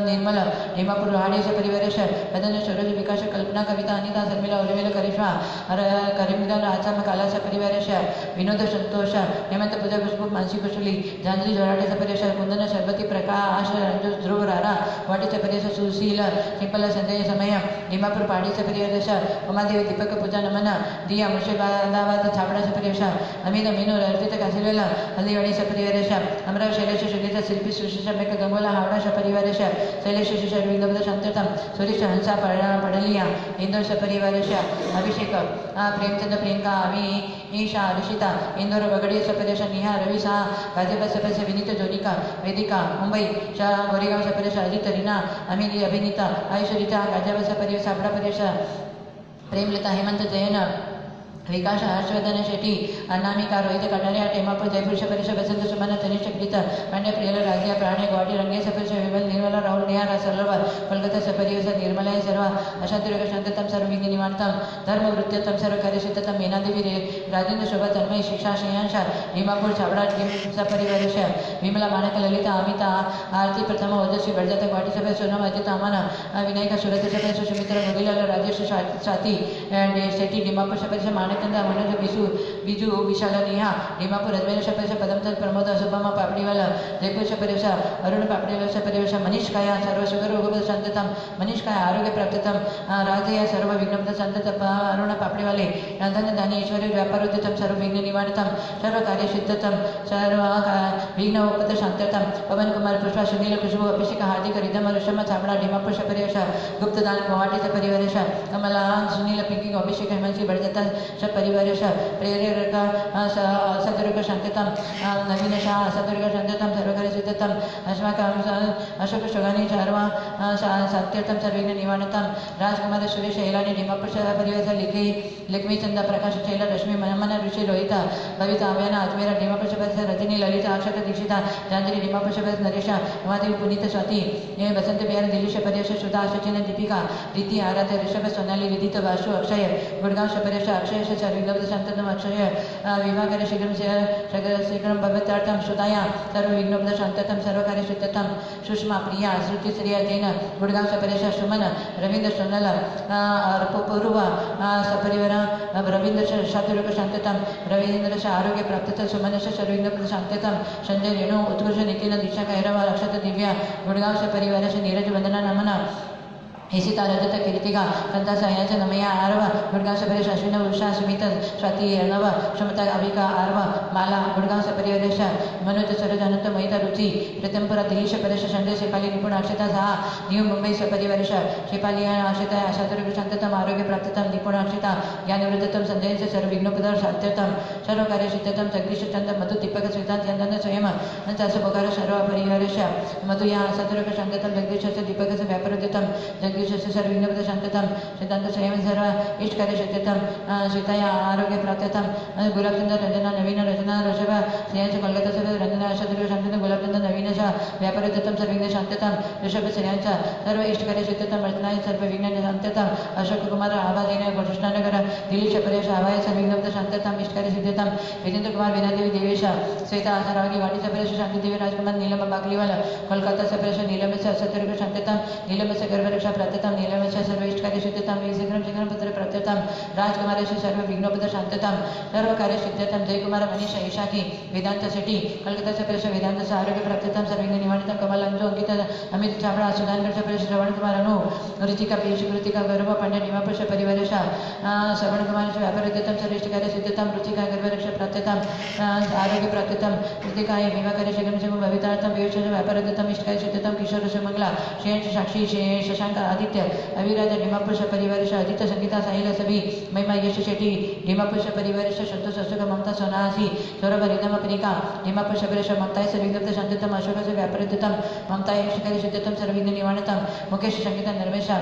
निर्मल डिमापुर रोहाड़ी से परिवार मदन सरोज विकास कल्पना कविता अनिता शर्मिला उर्मिला करिश्मा करीमगंज आसाम काला से परिवार विनोद संतोष हेमंत पूजा खुशबू मानसी कुशली झांझरी जोराटे से परिसर कुंदन शर्बती प्रकाश ध्रुव रारा वाटी से परिसर सुशील सिंपल संजय समय डिमापुर पहाड़ी से परिसर उमादेवी दीपक पूजा नमन दिया मुर्शिदाबाद छाबड़ा से परिसर अमीन मीनू अर्पित काशीवेला हल्दीवाड़ी से परिवार अमराव शैलेश सुनीता शिल्पी सुशिषा मेक गंगोला हावड़ा से परिवार शैलेश शिशर विंदबद शांततम सुरेश हंसा पडलिया इंदौर से परिवार अभिषेक प्रेमचंद प्रियंका अभी ईशा ऋषिता इंदौर बगड़ी से परिसर निहा रवि शाह गाजियाबाद से परिसर विनीत जोनिका वेदिका मुंबई शाह गोरेगांव से परिसर अजित रीना अमिली अभिनीता आयुषरिता गाजियाबाद से परिसर साबड़ा परिसर प्रेमलता हेमंत जैन विकास हर्षवर्धन शेट्टी अनामिका रोहित कटारिया टेमापुर जयपुर से परिसर बसंत सुमन तनिष गीता पांड्या प्रियल राजिया प्राणे गौटी रंगे से परिसर विमल निर्मला राहुल निहार सरोवर कोलकाता से परिसर निर्मला सर्व अशांति रोग शांततम सर्वविघ्न निवारणतम धर्म वृत्त्यतम सर्व कार्य सिद्धतम मीना देवी राजेंद्र शोभा तन्मय शिक्षा श्रेयांशा डिमापुर छाबड़ा सपरिवार विमला मानक ललिता अमिता आरती प्रथम ओजस्वी बढ़जाता गौटी से सोनम अजित अमन विनायका सूरत से परिसर सुमित्रा गोगिलाल राजेश साथी शेट्टी डिमापुर से परिसर मानक मनोज बिजू विशाल नेहा डिमापुर अजमेर से परिसर पदमचंद प्रमोद सुभमा पापड़ीवाला जयपुर से परिसर अरुण पापड़ीवाला से परिसर मनीष काया सर्व सुगर रोग शांततम मनीष काया आरोग्य प्राप्ततम राधया सर्व विघ्न शांततम अरुण पापड़ीवाले राधन दानी ऐश्वर्य व्यापारोद्यतम सर्व विघ्न निवारणतम सर्व कार्य सिद्धतम सर्व विघ्न उपत शांततम पवन कुमार पुष्पा सुनील खुशबू अभिषेक हार्दिक रिधम ऋषम छाबड़ा डिमापुर से परिसर गुप्तदान गुवाहाटी से परिवार कमला सुनील पिंकी अभिषेक हेमंत बढ़जाता परिवार प्रेरक सदुर्ग शांततां नवीनशा सदुर्ग शांततां सर्वकार्य सिद्धतां अस्माकं अशोक शोगानी चार्वा सत्यर्थं सर्वविघ्न निवारणतां राजकुमार सुरेश शैलानी डिमापुर परिवार लिखी लक्ष्मी चंदा प्रकाश शैला रश्मि मनमन ऋषि लोहिता भविता अभ्याना अजमेरा डिमापुर परिसर रजनी ललिता अक्षत दीक्षिता जांजली डिमापुर परिसर नरेशा उमादेवी पुनीत स्वाति बसंत बिहार दिल्ली शपरेश सुधा सचिन दीपिका रीति आराध्य ऋषभ सोनाली विदित वासु अक्षय गुड़गांव शपरेश अक्षय सर्वविघ्न शांततम अक्षय विभाकर शीघ्रम भव्यतार्थम सुधाया सर्वविघ्न शांततम सर्वकार्य सिद्धतम सुषमा प्रिया श्रुति श्रिया जैन गुड़गांव शपरेश सुमन रवींद्र सोनल पूर्व सपरिवार रवींद्र शांतुर्ग शांततम रवींद्र आरोग्य प्राप्त सुमन सर्वविघ्न शांततम संजय रेणु उत्कृष्ट नितिन दीक्षा कैरवा अक्षत दिव्या गुड़गांव परिवार नीरज वंदना नमन हिसिता रजत कीर्तिका कंता सह्याच नमया आरव गुड़गांव सपरेश अश्विन उषा सुमित स्वाति अर्णव क्षमता अभिका आरव माला गुड़गांव सपरिवारेश मनोज सरोज अनंत महिता रुचि प्रथमपुरा दिल्ली सपरेश संजय शेपाली निपुण अक्षता सहा न्यू मुंबई सपरिवारेश शेपाली अक्षता आशातुर्ग शांततम आरोग्य प्राप्ततम निपुण अक्षता ज्ञानवृद्धतम संजय सर्वविघ्नोपदर साध्यतम सर्वकार्य सिद्धतम जगदीश चंद मधु दीपक श्रीकांत चंदन स्वयं चास बोकार सर्व परिवारेश मधु या आशातुर्ग शांततम जगदीश दीपक व्यापारोद्यतम सर्वविघ्न शांततम सिद्धांत स्वयं सर्व इष्टकार्य सिद्धतम सीताया आरोग्य प्राप्ततम गुलाबचंद रंजना नवीन रचना ऋषभ श्रेयांश कोलकाता सर्व रंजना आशातुर्ग शांततम गुलाबचंद नवीन व्यापारोद्यतम सर्वविघ्न शांततम ऋषभ श्रेयांश सर्व इष्टकार्य सिद्धतम रचना सर्वविघ्न शांततम अशोक कुमार आवाजैन कृष्णानगर दिल्ली शपरेश आवाय सर्वविघ्न शांततम इष्टकार्य सिद्धतम विजेंद्र कुमार विनादेवी देवेश श्वेता आसारावगी वाणी सपरेश शांतिदेवी राजकुमार नीलम बागलीवाल कोलकाता सपरेश नीलम से आशातुर्ग शांततम नीलम से गर्भरक्षा प्राप्ततम नीलम से सर्व इष्टकार्य सिद्धतम शीघ्रम पत्र प्राप्ततम राजकुमार से सर्व विघ्नोपद शांततम सर्व कार्य सिद्धतम जयकुमार मनीष ईशाखी वेदांत सेठी कलकत्ता सपरेश वेदांत से आरोग्य प्राप्ततम सर्वविघ्न निवारणतम कमल अंजू अंकित अमित चावड़ा सुधानगढ़ सपरेश श्रवण कुमार अनु ऋतिका पीयूष कृतिका गौरव पांड्या निमापुष परिवारेश श्रवण कुमार से व्यापारोद्यतम सर्व इष्टकार्य सिद्धतम रुचिका गर्भरक्ष प्राप्ततम आरोग्य प्राप्ततम कृतिका विवाह शीघ्रम भवितार्थम पीयूष व्यापारोद्यतम इष्टकार्य सिद्धतम किशोर सुमंगला शेष साक्षी शशांक आदित्य अविराज डिमापुष परिवारेश अजित संगीता साहिल सभी महिमा यश शेट्टी डिमापुष परिवारेश संतोष अशोक ममता सोनासी सौरभ रिदम प्रिका डिमापुष परिवारेश ममता सर्वविघ्न शांततम अशोक से व्यापारोद्यतम ममता इष्टकार्य सिद्धतम सर्वविघ्न निवारणतम मुकेश संगीता नर्मेशा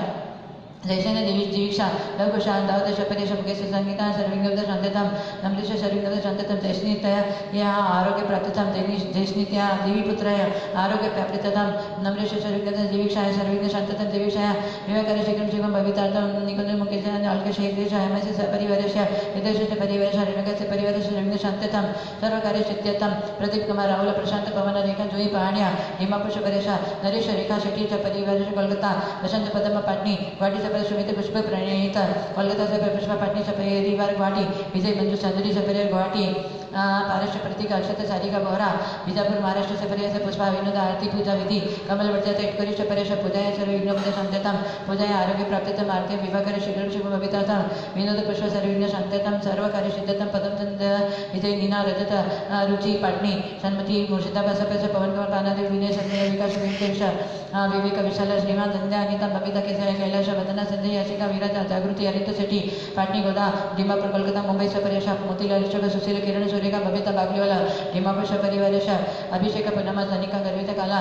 जयसेन देवी जीविक्षा लवकुशा दावत शपरेश मुकेश संगीता सर्वविघ्न शांततम नमृष सर्वविघ्न शांततम जयस्नित्या या आरोग्य प्राप्ततम जयस्नित्या देवीपुत्राय आरोग्य प्राप्ततम नमृष सर्वविघ्न जीविक्षाय सर्वविघ्न शांततम जीविक्षाय विवाहकार्य शीघ्रम भवितार्थम निकुंज मुकेश अल्केश हेमस्य सपरिवारेश यदेश परिवारेश रेणुका परिवारेश सर्वविघ्न शांततम सर्वकार्य सिद्धतम प्रदीप कुमार राहुल प्रशांत पवन रेखा जोई पहाड़िया हिमापुष परेश नरेश रेखा शेट्टी परिवारेश कोलकाता वसंत पदम पाटनी वाटी सुमित पुष्प प्रणीत कोलकाता से पुष्पा पाटनी सपरिवार गुवाहाटी विजय मंजू चंदुरी सपरिवार गुवाहाटी महाराष्ट्र प्रतीक अक्षत सारिका बोहरा बीजापुर महाराष्ट्र सपरिवार से पुष्पा विनोद आरती पूजा विधि कमल वर्जात इटकोरी सपरेश पूजाय सर्वविघ्न शांततम पूजाय आरोग्य प्राप्ततम आरती विभाकर शीघ्रम भवितार्थम विनोद पुष्प सर्वविघ्न शांततम सर्व कार्य सिद्धतम पदमचंद विजय नीना रजत रुचि पाटनी सन्मति मुर्शिदाबाद सपरेश पवन कुमार पानादेव विनय संजय विकास वेंकटेश विवेक विशाल श्रीमान संध्या अनिता बबीता केसर कैलाश वंदना संजय याचिका विराज जागृति अरित सेठी पाटनी गोदा डिमापुर कोलकाता मुंबई सपरेश मोतीलाल ऋषभ सुशील किरण सूर्यका बबीता बागलीवाला डिमापुर सपरिवारेश अभिषेक पूर्णमा धनिका गर्वित काला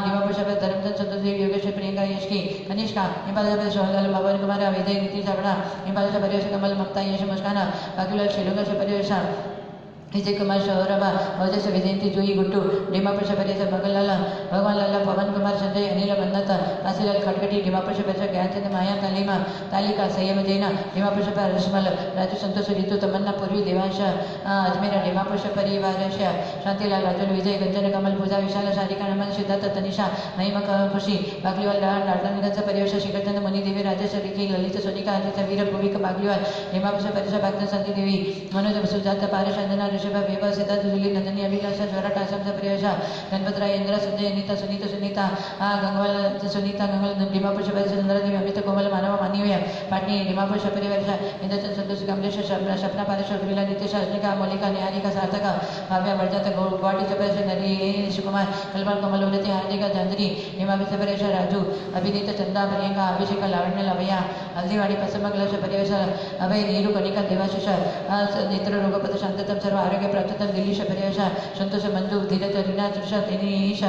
डिमापुर सपर धर्मचंद संतोषदेव योगेश प्रियंका यशकी कनिष्का हिमाचल सोहनलाल भवन कुमार विजय नीति चावड़ा हिमाचल परिवेश कमल ममता यश मुस्कान बागलीवाल श्रीलंका सपरिवेश विजय कुमार सौरभ ओजस विजयंती जोई गुट्टू डिमापुर सपरेश भगवान लाला पवन कुमार संजय अनिल मन्नत काशीलाल खटखटी डिमापुर सपरेश ज्ञानचंद माया तालीमा तालिका संयम जैन डिमापुर सपर रश्मल राजू संतोष ऋतु तमन्ना पूर्वी देवांश अजमेर डिमापुर परिवारेश शांतिलाल राजन विजय गंजन कमल पूजा विशाल शारिका नमन सिद्धार्थ तनिषा महिमा खुशी बागलीवाल लाडनगंज परिवेश शिखरचंद मुनिदेवी राजेश रिखी ललित सोनिका आदित्य वीर भूविक बागलीवाल डिमापुर परिवेश बागचंद संती देवी मनोज सुजात पारश अंजना ऋषभ वेब सिद्धा जुली नंदनी अभिलाषा ज्वरा टासम सप्रियशा गणपतराय इंद्र संजय अनिता सुनीता सुनीता गंगवाल सुनीता गंगवाल डिमापुर शपथ सुंदर देवी अमित कोमल मानव मानवीय पाटणी डिमापुर शपरिवर्ष इंद्रचंद संतोष कमलेश शपना पारेश उर्मिला नितेश अजनिका मोलिका निहारिका सार्थका भाव्या वर्जात गुवाहाटी शपरिवर्ष नरेश कुमार कल्पना कोमल उन्नति हार्दिका चंद्री डिमापुर शपरिवर्ष राजू अभिनीत चंदा प्रियंका अभिषेक लावण्य लवया हल्दीवाड़ी पसमकल शपरिवर्ष अभय नीरू कनिका देवाशिष नेत्र रोगपत शांततम सर्व आरोग्य प्राप्ततम दिल्ली शपरिवर्ष संतोष मंजू धीरज रीना त्रिषा तिनीश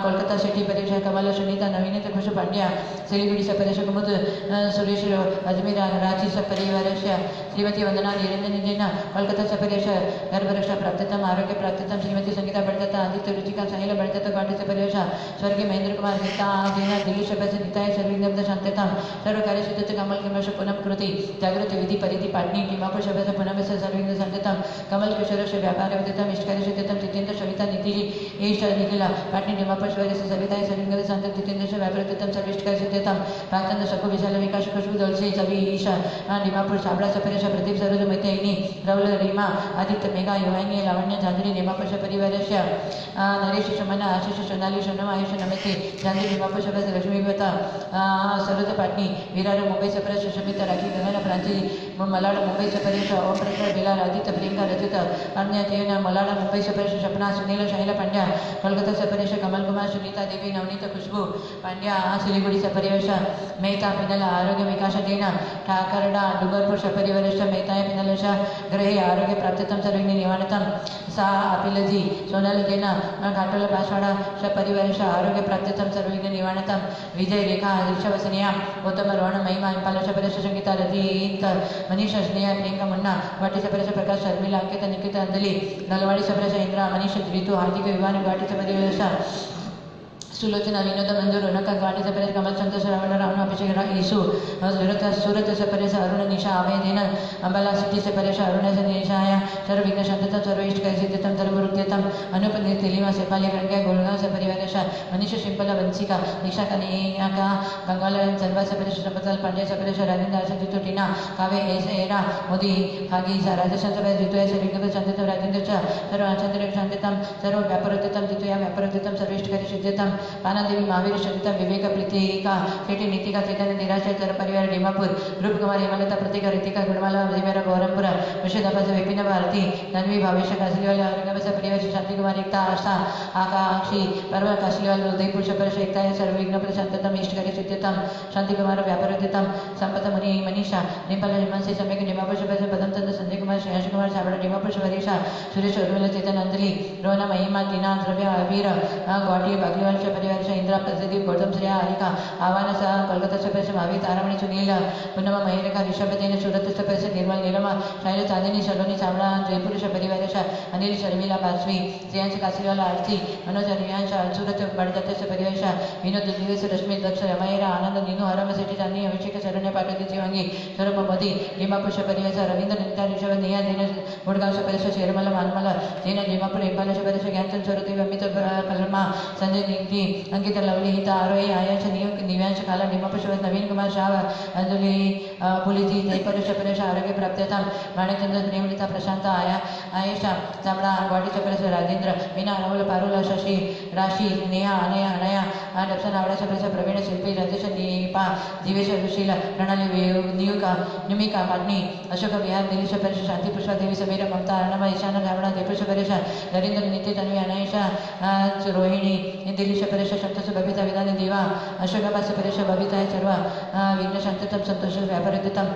कोलकाता सिटी परिवर्ष कमल सुनीता नवीनत खुश पांड्या सिलीगुड़ी सपरिवर्ष कुमुद सुरेश अजमेर रांची सपरिवर्ष श्रीमती वंदना निरंजन जैन कोलकाता सपरिवर्ष गर्भरक्ष प्राप्ततम आरोग्य प्राप्ततम श्रीमती संगीता बढ़ता आदित्य रुचिका साहिल बढ़ता गुवाहाटी सपरिवर्ष स्वर्गीय महेंद्र कुमार गीता जैन दिल्ली शपथ निताय सर्विघ्न शांततम सर्व कार्य सिद्धत कमल कमल पूनम कृति जागृति विधि परिधि पाटनी डिमापुर शपथ पूनम सर्विघ्न शांततम कमल किशोर व्यापार विदितम इष्टकार्य सिद्धतम जितेंद्र सविता नीतिजी ईष्ट निखिला पाटनी डिमापुर सविताय सर्विघ्न शांत जितेंद्र व्यापार विदितम सर्विष्टकार्य सिद्धतम प्राचंद शकु विशाल विकास खुशबू दलसे सभी ईशा डिमापुर साबड़ा सपरेश प्रदीप सरोज मैत्रिणी रवल रीमा आदित्य मेघा युवानी लावण्य झांझरी डिमापुर परिवारस्य नरेश सुमना आशीष सोनाली सोनम आयुष नमिति झांझरी डिमापुर शपथ लक्ष्मीवता सरोज पाटनी विरार मुंबई सपरेश सुमिता राखी गगन प्रांची मलाड मुंबई सपरेश ओम प्रकाश बिलाल आदित्य प्रियंका रचित अन्य जैन मलाड मुंबई सपरेश सपना सुनील शाहिल पांड्या कोलकाता सपरेश कमल कुमार सुनीता देवी नवनीत खुशबू पांड्या सिलीगुड़ी सपरिवर्ष मेहता पिनल आरोग्य विकास जैन ठाकरडा डुंगरपुर सपरिवर्ष मेहता पिनलश ग्रहे आरोग्य प्राप्ततम सर्विघ्न निवारणतम सा अपिलजी सोनल जैन घाटोल बांसवाड़ा सपरिवर्ष आरोग्य प्राप्ततम सर्विघ्न निवारणतम विजय रेखा ऋषभसनिया गौतम रोहण महिमा इंपाल सपरिवर्ष संगीता रजित मनीषा स्नेहा प्रियंका मुन्ना गुवाहाटी सपरिवर्ष प्रकाश शर्मिला अंकित निकित अंजलि नलवाड़ी सपरिवर्ष इंद्रा मनीष ऋतु हार्दिक विवाह गुवाहाटी सपरिवर्ष सुलोचना विनोद मंजूर उनका गुवाहाटी सपरिवर्ष कमल संतोष रावण रावण अभिषेक ईसु सूरत सपरिवर्ष अरुण निशा अभय जैन अंबाला सिटी सपरिवर्ष अरुण निशाया सर्व विघ्न शांततम सर्व इष्ट सिद्धतम सर्व वृद्धितम अनुप तेलिमा सेपाली प्रज्ञा गोलगांव सपरिवर्ष मनीष शिंपला वंशिका निशा कनियाका गंगाल सर्वा सपरिवर्ष संपतल पांड्या सपरिवर्ष राजेंद्र आशा टीना काव्य एस एरा मोदी भागी राजस्थान सपरिवर्ष जितुया सर्विघ्न शांततम राजेंद्र सर्व आचंद्र शांततम सर्व व्यापारोद्यतम जितुया व्यापारोद्यतम सर्व इष्ट सिद्धतम पानादेवी महावीर शंकिता विवेक प्रीतिका शेटी नीतिका चैतन्य निराशय चर परिवार डिमापुर रूप कुमार हेमलता प्रतिका ऋतिका गुणमाला दिव्यारा गौरमपुर विषदापास विपिन भारती तन्वी भावेश कासलीवाल औरंगाबाद परिवार शांति कुमार एकता आशा आकांक्षी पर्व कासलीवाल उदयपुर सपरिवर्ष एकता सर्वविघ्न शांततम इष्टकार्य सिद्धतम शांति कुमार व्यापारोद्यतम संपत मुनि मनीषा नेपाल हिमांशी सम्यक डिमापुर सपरिवर्ष पदमचंद संजय कुमार श्रेयांश कुमार साबड़ा डिमापुर सपरिवर्ष सुरेश उर्मिला चेतन अंजलि रोहना महिमा टीना द्रव्य अबीर गुवाहाटी बागलीवाल परिवार इंद्रा प्रदीप गौतम श्रेया हरिका आह्वान सह कोलकाता सपरिवर्ष भावी तारामणि सुनील पुनम महेरिका ऋषभ जैन सूरत सपरिवर्ष निर्मल नीलमा शाहिल चांदनी सलोनी सावड़ा जयपुर परिवार अनिल शर्मिला बासवी श्रेयांश काशीवाल आरती मनोज रियांश सूरत बड़जात परिवार विनोद दिवस रश्मि दक्ष रमयरा आनंद नीनू हरम सेठी चांदी अभिषेक शरण्य पाटोदी शिवांगी स्वरूप मोदी डिमापुर परिवार रवींद्र निता ऋषभ नेहा जैन गुड़गांव सपरिवर्ष शेरमल मानमल जैन डिमापुर इंपाल सपरिवर्ष ज्ञानचंद स्वरूप अमित कलमा संजय निगटी अंकित लवली हिता आरोही आयांश निव्यांश काला डिमापुर नवीन कुमार शाह अंजलि पुलिजी जयपुर सपरिवर्ष आरोग्य प्राप्ततम माणिकचंद्र प्रेमलिता प्रशांत आयेशा चामड़ा गुवाहाटी सपरिवर्ष राजेंद्र मीना राहुल पारुल शशि राशि नेहा अनया अनया डप्सन आवड़ा सपरिवर्ष प्रवीण शिल्पी राजेश नीपा जीवेश सुशील प्रणाली नियुका निमिका पाटनी अशोक विहार दिल्ली सपरिवर्ष शांति पुष्पा देवी समीर ममता अरणमा ईशान धावड़ा जयपुर सपरिवर्ष नरेंद्र नित्य तन्वी अनयशा रोहिणी दिल्ली सपरिवर्ष संतोष बबिता विधान देवा अशोकाबाद सपरिवर्ष बबिता सर्व विघ्न शांततम संतोष व्यापारोद्यतम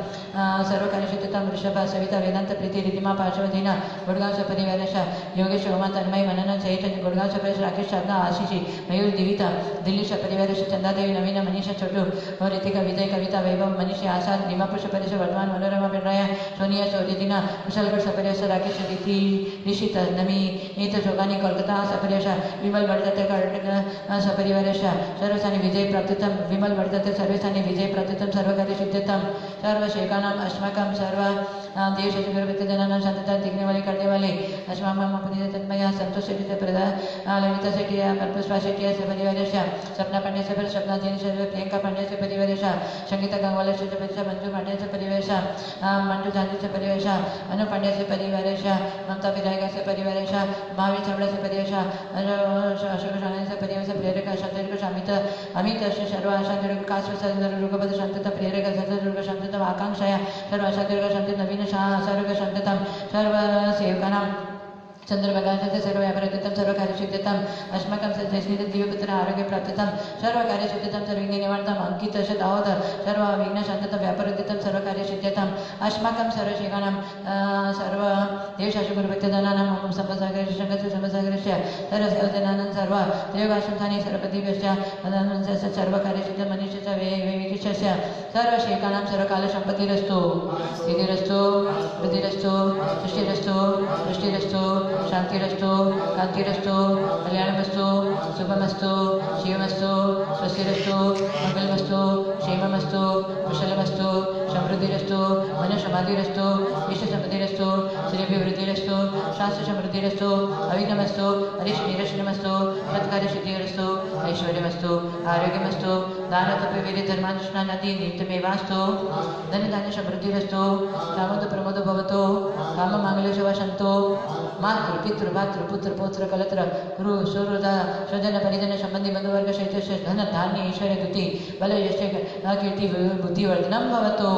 सर्व कार्यसिद्धतम वृषभ सविता वेदांत प्रीति रिधिमा पार्श्वधीना गुड़गांव सपरिवारश योगेश उमा तन्मय मनन चैतन्य गुड़गांव सपरिवर्ष राकेश साधना आशीषी मयूर दिविता दिल्ली सपरिवारश चंदादेवी नवीन मनीषा छोटू और ऋतिका विजय कविता वैभव मनीषी आसाद डिमापुर सपरिवर्ष वर्धमान मनोरमा पिंडराया सोनिया चौधरीना कुशलगढ़ सपरिवर्ष राकेश रीति ऋषित नमी नीत जोगानी कोलकाता सपरिवर्ष विमल बड़दत्त सपरिवारश सर्वसानी विजय प्राप्ततम विमल वर्धते सर्वसानी विजय प्राप्ततम सर्वकार्य सिद्धतम सर्वशेखानाम अस्माकं सर्व देश गुरुविद्यजनानां शांतता दिखने वाले करने वाले अस्माकं अपनी तन्मया संतोष से प्रदा ललिता सेठिया कल्पस्वा सेठिया से परिवारेशा सपना पांडे से सपना जैन से प्रियंका पांडे से परिवारेशा संगीता गंगवाला से परिवारेशा मंजू पांडे से परिवारेशा मंजू झांझी से परिवारेशा अनु पांडे से परिवारेशा ममता विधायका से परिवारेशा महावीर छाबड़ा से परिवारेशा अशोक शांति से परिवारेशा प्रेरक शांति शामित अमित सर्व आशा काश दुर्गपद शांतता प्रेरक दुर्ग शांतता आकांक्षाया सर्व आशा दुर्ग शांति नवीन सर्व शांतता सर्व सेवकानां चंद्रभगांशते सर्व व्यापारयुक्तं सर्व कार्यसिद्ध्यताम् अस्माकं सज्जस्मित दिव्यपुत्र आरोग्य प्राप्तितं सर्व कार्यसिद्ध्यतां सर्वविघ्न निवारणताम् अंकित दावत सर्व विघ्न शांतता व्यापारयुक्तं सर्व कार्यसिद्ध्यताम् अस्माकं सर्वशेखानां सर्व देवशासुगुरुभक्तजनानां मम संपत्सागरस्य शङ्करस्य संपत्सागरस्य सर्वजनानां सर्व देवगासंस्थाने सर्वपतिभ्यश्च सर्व कार्यसिद्ध मनुष्यस्य वैविध्यस्य सर्वशेखानां सर्वकालसम्पत्तिरस्तु सिद्धिरस्तु वृद्धिरस्तु सृष्टिरस्तु पुष्टिरस्तु शांतिरस्तु कांतिरस्तु कल्याणमस्तु शुभमस्तु शिवमस्तु स्वस्तिरस्तु मंगलमस्तु क्षेममस्तु कुशलमस्तु समृद्धिरस्तु मनसमाधिरस्तु विश्वसम्पत्तिरस्तु श्रीभिवृद्धिरस्तु शास्त्रसमृद्धिरस्तु अविघ्नमस्तु हरिशनिरशनमस्तु सत्कार्यसिद्धिरस्तु ऐश्वर्यमस्तु आरोग्यमस्तु दानतपवीर्यधर्मानुष्ठानादि नित्यमेवास्तु धनधान्यसमृद्धिरस्तु कामोद प्रमोदो भवतु काममाङ्गल्यशुभशन्तु मातृ पितृ भातृ पुत्र पौत्र कलत्र गुरु सुहृद स्वजन परिजन संबंधी बंधुवर्ग शैत्य धन धान्य ऐश्वर्य दुति बल यश कीर्ति बुद्धिवर्धनम भवतु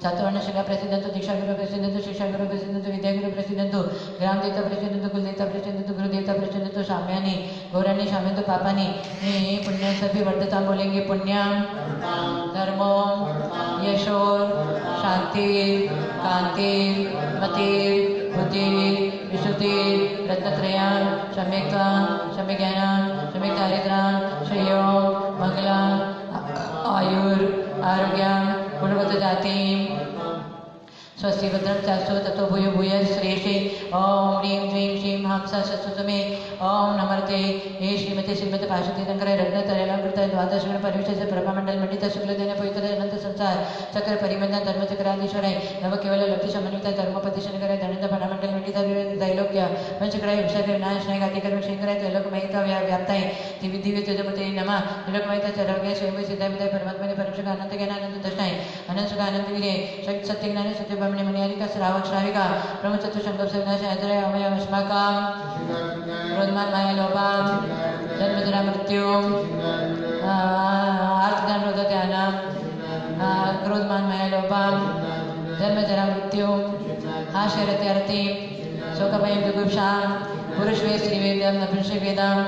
चातुवर्ण शिला प्रसिद्धंतु दीक्षा गुरु प्रसिद्धंतु शिक्षा गुरु प्रसिद्धंतु विद्या गुरु प्रसिद्धंतु ग्राम देवता प्रसिद्धंतु कुल देवता प्रसिद्धंतु गुरु देवता प्रसिद्धंतु साम्यानि गौराणी साम्यंतु पापानि पुण्य सभी वर्धता बोलेंगे पुण्यम धर्मो यशो शांति कांति मति बुद्धि विशुद्धि रत्नत्रयां सम्यक्त्वा सम्यज्ञानं सम्यक् दारिद्र्यं श्रेयो मंगलं आयुर आरोग्यं गुणवत् जातिं स्वस्ति भद्रं चास्तु ततो भूयो भूयः श्रेयसे ओम ह्रीं श्रीं श्रीं हंसा सत्सुतमे ओम नमर्ते हे श्रीमते श्रीमते पाशुतीतंकराय रत्नत्रयालंकृताय द्वादशगुण परिविष्टस्य प्रभामंडल मंडित शुक्लदेन पवित्र अनंत संसार चक्र परिबंधन धर्मचक्राधीश्वराय नव केवल लक्ष्मी समन्वित धर्मपति शंकराय धनंद भरामंडल मंडित दैलोक्य पंचक्राय विषय नाश नाय गातिकर्म शंकराय त्रैलोकमयिता व्याप्ताय दिव्य दिव्य तेजमते नमः त्रिलोकमयिता चरव्य स्वयं सिद्धाय विदाय परमात्मा ने परोक्ष अनंत ज्ञान अनंत दर्शनाय अनंत सुख अनंत वीर्य सत्य ज्ञान सत्य ब्रह्मण्य मणियारिका श्रावक श्राविका ब्रह्मचतु संकल्प सविनाश अजय अमय अस्माकं क्रोधमान माया लोभाम जन्म जरा मृत्यु आर्तज्ञान रोध ध्यानम क्रोधमान माया लोभाम जन्म जरा मृत्यु आशरत्यारति शोकभयं दुगुप्सां पुरुषवे श्रीवेदं नपुंसकवेदं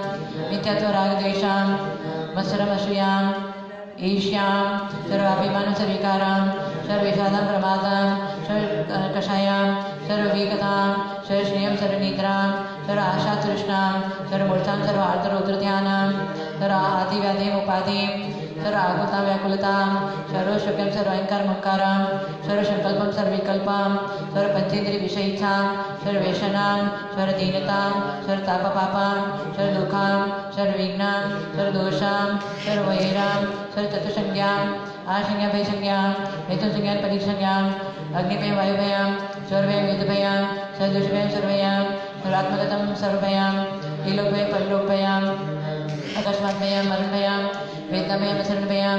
मिथ्यात्व रागद्वेषां मत्सरम् असूयां ईर्ष्यां सर्वाभिमानं सर्वविकारां सर्वविषादं प्रमादां सर्वकषायां सर्वविगतां सर्वश्रियं सर्वनिद्रां सर्व आशा तृष्णां सर्वमूर्छां सर्व आर्तरौद्रध्यानां सर्व आदिव्याधिम् उपाधिं सर्व आकुलतां व्याकुलतां सर्वशुभ्यं सर्व अहंकार ममकारां सर्वसंकल्पं सर्वविकल्पां सर्वपंचेन्द्रियविषयिच्छां सर्ववेषणां सर्वदीनतां सर्वतापपापां सर्वदुःखां सर्वविघ्नां सर्वदोषां सर्ववैरां सर्वचतुसंज्ञां आशंज्ञा भयसंज्ञां हेतुसंज्ञान परीक्षंज्ञां अग्निभयं वायुभयां सर्वभयं वेदभयां सर्वदोषभयं सर्वभयां सर्वात्मगतं सर्वभयां त्रिलोकभयं परलोकभयां अकस्माद्भयं मरणभयां वेदनाभयं शरणभयां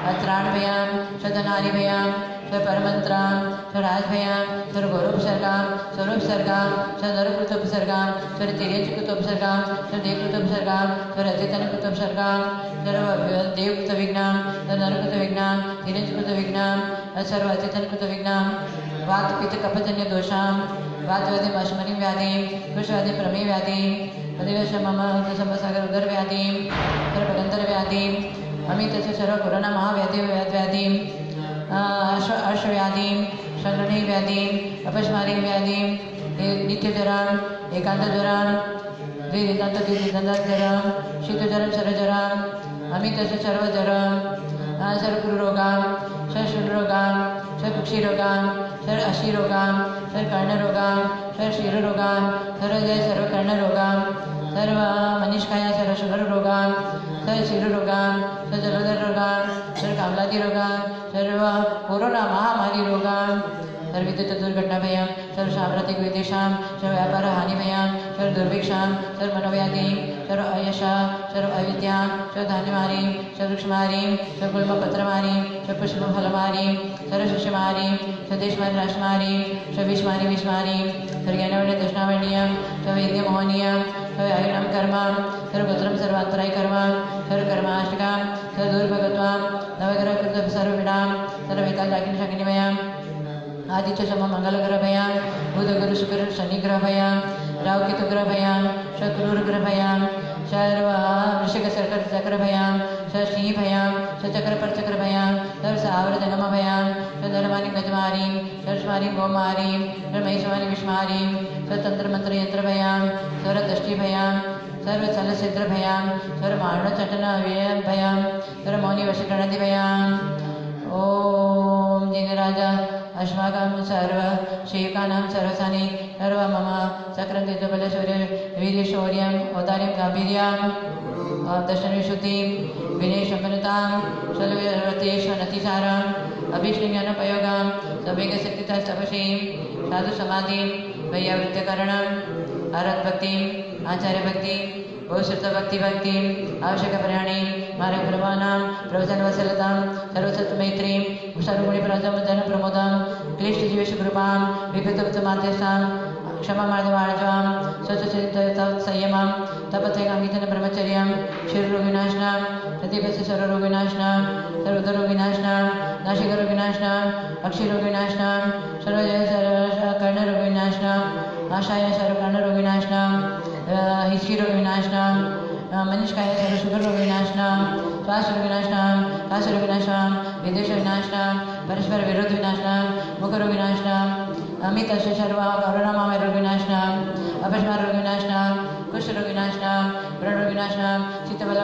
अत्राणभयां सदनारिभयां सर्वपरमन्त्रां सर्वराजभयां सर्वगौरवोपसर्गां सर्वोपसर्गां सर्वनरकृतोपसर्गां सर्वतिर्यजकृतोपसर्गां सर्वदेवकृतोपसर्गां सर्वचैतन्यकृतोपसर्गां सर्वदेवकृतविघ्नां सर्वनरकृतविघ्नां तिर्यजकृतविघ्नां सर्वचैतन्यकृतविघ्नां वातपित्तकफजन्यदोषां वातव्याधिं अश्मनिं व्याधिं कुष्ठव्याधिं प्रमेयव्याधिं मम संवत्सागर उदरव्याधिं सर्वगन्धरव्याधिं अमितस्य सर्व कोरोना महाव्याधिं अर्शव्याधिं संगणी व्याधिं अपस्मारी व्याधिं नित्यज्वरां एकान्तज्वरां द्विदितान्तज्वरां शीतज्वरं सर्वज्वरां अमितस्य सर्वज्वरां सर्वकुरुरोगां सर्वशूलरोगां सर्वकुक्षिरोगां सर्व अशिरोगां सर्वकर्णरोगां सर्वशिरोरोगां सर्वजय सर्वकर्णरोगां सर्व मनीषकाय सर्व शुगर रोगां सर्व शिरोरोगां सर्व जलोदर रोगां सर्व कामलादी रोगां सर्व कोरोना महामारी रोगां सर्व विद्युत दुर्घटना भयं सर्व साम्प्रतिक विदेशां सर्व व्यापार हानि भयं सर्व दुर्भिक्षां सर्व मनोव्याधि सर्व अयशा सर्व अविद्या सर्व धान्यमारी सर्व वृक्षमारी सर्व गुल्मपत्रमारी सर्व पुष्पफलमारी सर्व शिष्यमारी सर्व देशमारी राष्ट्रमारी सर्व विश्वमारी विश्वमारी सर्व ज्ञानवर्ण्य दर्शनावर्णीयं सर्व यज्ञमोहनीयं सर्व आयुर्नाम कर्म सर्व गोत्रम सर्व अंतराय कर्म सर्व कर्माष्टकां सर्व दुर्भगत्वां नवग्रह कृत सर्व विडां सर्व वेताल दाकिनी शाकिनीमयां आदित्य सम मंगल ग्रह भयां बुध गुरु शुक्र शनि ग्रह भयां राहु केतु ग्रह भयां शुक्र ग्रह भयां सर्व वृश्चिक सर्कर चक्र भयां सिंह भयां चक्र पर चक्र भयां सर्व सावर जन्म भयां धर्मानी गजमारी सरस्वारी गोमारी महेश्वरी विष्मारी तंत्र मंत्र यंत्र भयां सर्व दृष्टि भयां सर्व चल सिद्ध भयां सर्व मारण चटन अव्यय भयां सर्व मौनी वशीकरणादि भयां ओम जिनराजा अस्माकं सर्व शिवकानां सर्वसानि सर्व मम चक्रं तेजबलशौर्य वीर्यशौर्यम् औदार्यं गाम्भीर्यं दर्शनविशुद्धिं विनयसम्पन्नतां सर्वतेष्वनतिसारम् अभीष्टज्ञानोपयोगं सवेगशक्तितः तपसीं साधुसमाधिं वैयावृत्त्यकरणम् आरतभक्तिम् आचार्यभक्तिं बहुश्रुतभक्तिभक्तिम् आवश्यकपर्याणि मार्गप्रभानां प्रवचनवत्सलतां सर्वसत्त्वमैत्रीं सर्वगुणिप्रजं जनप्रमोदं क्लिष्टजीवेशकृपां विपरीतोत्तमाध्यस्थां क्षमामार्जवार्जवां स्वच्छचित्तसंयमं तपत्यगाङ्गितन ब्रह्मचर्यं शिरोरोगिनाशनां प्रतिपस्य सर्वरोगिनाशनां सर्वोदरोगिनाशनां नासिकरोगिनाशनां अक्षिरोगिनाशनां सर्वकर्णरोगिनाशनां आशाय सर्वकर्णरोगिनाशनां हिस्कीरोगिनाशनां मनीषकाय सर्व शुगर रोगविनाशनां श्वास रोगविनाशनां काश रोगविनाशनां विदेश विनाशनां परस्पर विरोध विनाशनां मुख रोगविनाशनां अमित सर्व करुणामय रोगविनाशनां अपस्मार रोगविनाशनां कुष्ठ रोगविनाशनां व्रण रोगविनाशनां चित्तबल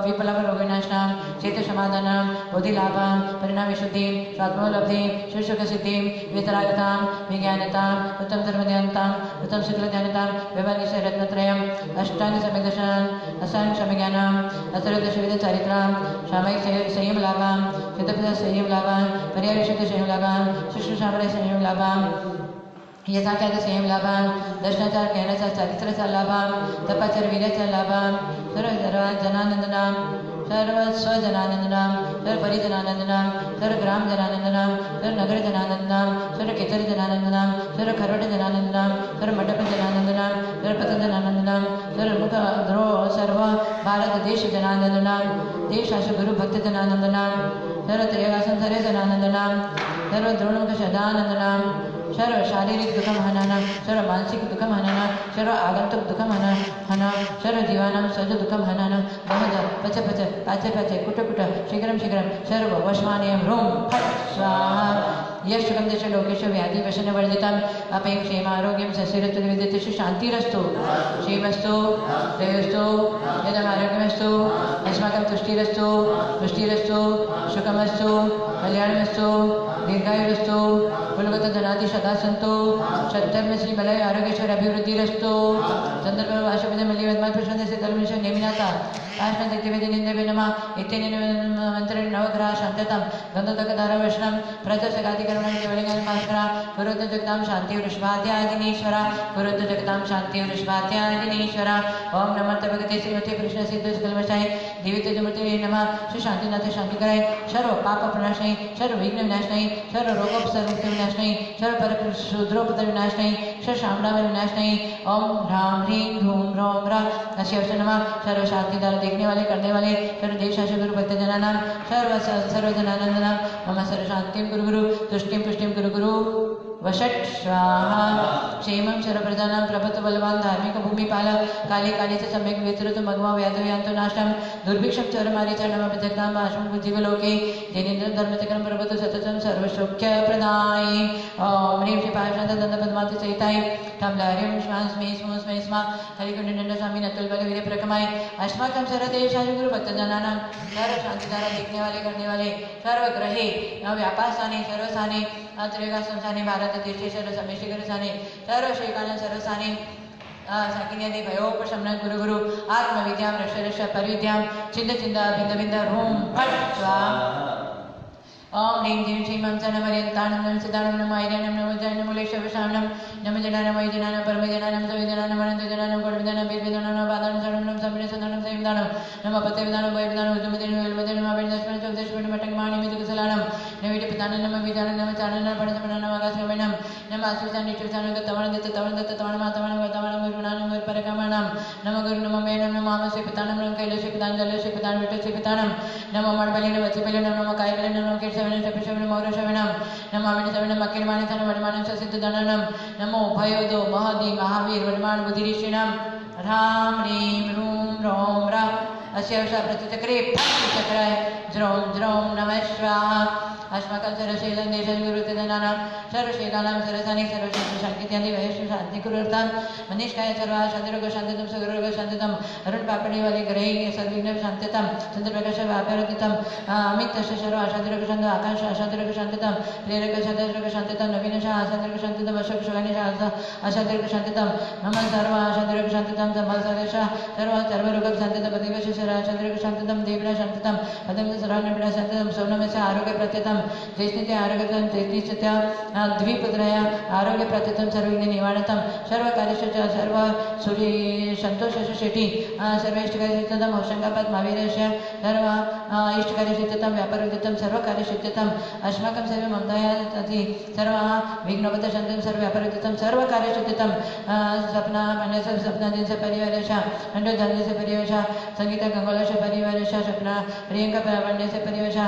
विपलव रोगविनाशनां चेत समाधानां बुद्धिलाभां परिणाम विशुद्धिं स्वात्मोपलब्धिं सुसुखसिद्धिं वितरागतां विज्ञानतां उत्तम धर्मध्यानतां उत्तम शुक्लध्यानतां व्यवहारिक रत्नत्रयम् अष्टांग सम्यक्दर्शनं असांग सम्यज्ञानम् अत्रदशविध चारित्रां सामयिक संयम लाभां शतपथ संयम लाभां पर्याविशुद्ध संयम लाभां शुश्रूषामय संयम लाभां यथाख्यात संयम लाभां दर्शनाचार ज्ञानाचार चारित्राचा लाभां तपाचार वीर्याचा लाभां सर्व जनानंदनां सर्व स्वजनानंदनां सर्व परिजनानंदनां सर्व ग्राम जनानंदनां सर्व नगर जनानंदनां सर्व केचर जनानंदनां सर्व खरवट जनानंदनां सर्व मंडप जनानंदनां सर्व पथ जनानंदनां सर्व मुख द्रोह सर्व भारत देश जनानंदनां देशाश गुरु भक्त जनानंदनां सर्व त्रयवासन सर्व जनानंदनां सर्व द्रोणमुख सदानंदनां सर्व शारीरिक दुःखम हनाना सर्व मानसिक दुःखम हनाना सर्व आगंतुक दुःखम हना सर्व जीवानां सज दुःखम हनाना बहज पच पच पाचे पाचे कुट कुट शीघ्रं शीघ्रं सर्व वशमानयं ह्रूं फट् स्वाहा यशकं दश लोकेषु व्याधि वशनवर्जितम् अपें क्षेमारोग्यं सस्यरत्वविद्यतेषु शान्तिरस्तु क्षेमस्तु जयोस्तु यदमारोग्यमस्तु अस्माकं तुष्टिरस्तु पुष्टिरस्तु सुखमस्तु कल्याणमस्तु दीर्घायुरस्तु कुलगत जनाति सदा सन्तु सद्धर्म श्री बलय आरोग्येश्वर अभिवृद्धिरस्तु संदर्भ वाशपदमली वदमात् प्रशान्तस्य धर्मेश्वर नेमिनाथा काष्ठदैत्यवेदिनिन्दवे नमः इत्यनेन मन्त्रेण नवग्रह शान्ततां गन्धोदकधारवशनं प्रजसगादिकरणं केवलिङ्गमास्करा कुरुत जगतां शान्ति वृषभाद्यादिनीश्वरा कुरुत जगतां शान्ति वृषभाद्यादिनीश्वरा ओम नमः भगवते श्रीमते कृष्ण सिद्ध सकलवशाय देवी तेजमूर्ति नमः श्री शांतिनाथ शांति कराय सर्व पाप प्रणाशनाय सर्व विघ्न विनाशनाय सर्व रोगोपसर्ग विनाशनाय सर्व पर शूद्रोपद विनाशनाय सर्व शामराम विनाशनाय ओम ह्रां ह्रीं धूम ह्रौं ह्रां अस्य नमः सर्व शांतिदार देखने वाले करने वाले सर्व देशाश गुरु भक्त जनानां सर्व जनानंदनां मम सर्व शांतिं गुरु गुरु तुष्टिं पुष्टिं गुरु गुरु वषट् स्वाहा क्षेमं सर्वप्रधानां प्रभुत्व बलवान धार्मिक भूमिपाल काले काले च सम्यक् वितरतु मग्मा व्याधव्यांतो नाशं दुर्भिक्षं चरमारीचरणमभिजग्नां भाषं जीवलोके जैनेन्द्र धर्मचक्रं प्रभुत्व सततं सर्वसौख्यप्रदाय ओम ह्रीं श्री पाशान्तदन्तपद्माति सहिताय कमलार्यं श्वास्मे स्मो स्मे स्मा हरिकुण्डनन्द स्वामी नतुल बल वीर प्रकमाय अस्माकं सर्वदेशाय गुरु भक्तजनानां सर्व शांतिधारा देखने वाले करने वाले सर्व ग्रहे व्यापार स्थाने सर्व स्थाने अत्रेगा संस्थाने भारत देशे सर्व समेशिकर स्थाने सर्व शेकान सर्व स्थाने साकिन्यादि भयोपशमनं गुरु गुरु आत्मविद्यां रक्ष रक्ष परिविद्यां चिन्द चिन्द बिन्द बिन्द ह्रूं फट् स्वाहा। ओम ह्रीं ह्रीं श्रीं मं सनमर्यन्तानं नम सिद्धानं नम ऐर्यानं नम जैनमूलेश्वरशानं नम जनानं वैजनानं परमजनानं सविजनानं अनन्तजनानं कोटिविधानं वेदविधानं नवपादानं शरणं संविधानं संविधानं नम पत्यविधानं वैविधानं उद्यमदिनं वेलमदिनं अभिनदस्मनं चौदशमनं मटकमाणि मितुकुशलानं नविटपितानं नम विधानं नम चारणं पणसमनं नम आकाशगमनं नम आश्विसानं निष्ठिसानं गतवानं दत्तवानं मातवानं गतवानं गुरुनानं गुरुपरकमानं नम गुरु नम मेनं नम आमस्य पितानं नम कैलस्य पितानं जलस्य पितानं विटस्य पितानं नम मणबलिनं वत्सबलिनं नम कायबलिनं नम केशवनं शपिशवनं मौरशवनं नम अमिनशवनं मक्किरमाणितनं वडमानं ससिद्धधननं नमो भयोदो महदी महावीर वडमान बुद्धिऋषिणां ह्रां ह्रीं ह्रूं ह्रौं ह्रां अस्य प्रतिचक्रे चक्राय ज्रौं ज्रौं नमः स्वाहा। अस्माकं सर्वशैलं देशगुरुतेजनानां सर्वशैलानां सरसानि सर्वशान्तित्यादि वयस्సు शांति कुरुतां मनीषकाय सर्वा शान्तिरोगशान्तितं सुगुरोगशान्तितं अरुण पापड़ी वाले ग्रही सर्विघ्न शान्तितं चंद्रप्रकाश व्यापारतितं अमितस्य सर्व शान्तिरोगशान्त आकाश शान्तिरोगशान्तितं प्रेरकशान्तिरोगशान्तितं नवीनश शान्तिरोगशान्तितं अशोक शोगानिश अशान्तिरोगशान्तितं नम सर्व शान्तिरोगशान्तितं संभलसर्वश सर्व सर्वरोगशान्तितं पतिवश शान्तिरोगशान्तितं देवना शान्तितं पदं सर्वाणपीडा शान्तितं सौनमस्य आरोग्य प्रत्यतं जैष्णिते आरोग्यतं जैष्णित्य द्विपुत्रया आरोग्य प्रत्यतं सर्वविघ्न निवारणतं सर्वकार्यश सर्व सूर्य संतोषश शेठी सर्व इष्टकार्यसिद्धतं होशंगापात महावीरस्य सर्व इष्टकार्यसिद्धतं व्यापारसिद्धतं सर्वकार्यसिद्धतं अस्माकं सर्व ममतायाति सर्व विघ्नोपशान्तिं सर्व व्यापारसिद्धं सर्वकार्यसिद्धतं सपना पांड्यस्य सपनादिस्य परिवारस्य अंडोधनस्य परिवारस्य संगीता गंगोलस्य परिवारस्य सपना प्रियंका पांड्यस्य परिवारस्य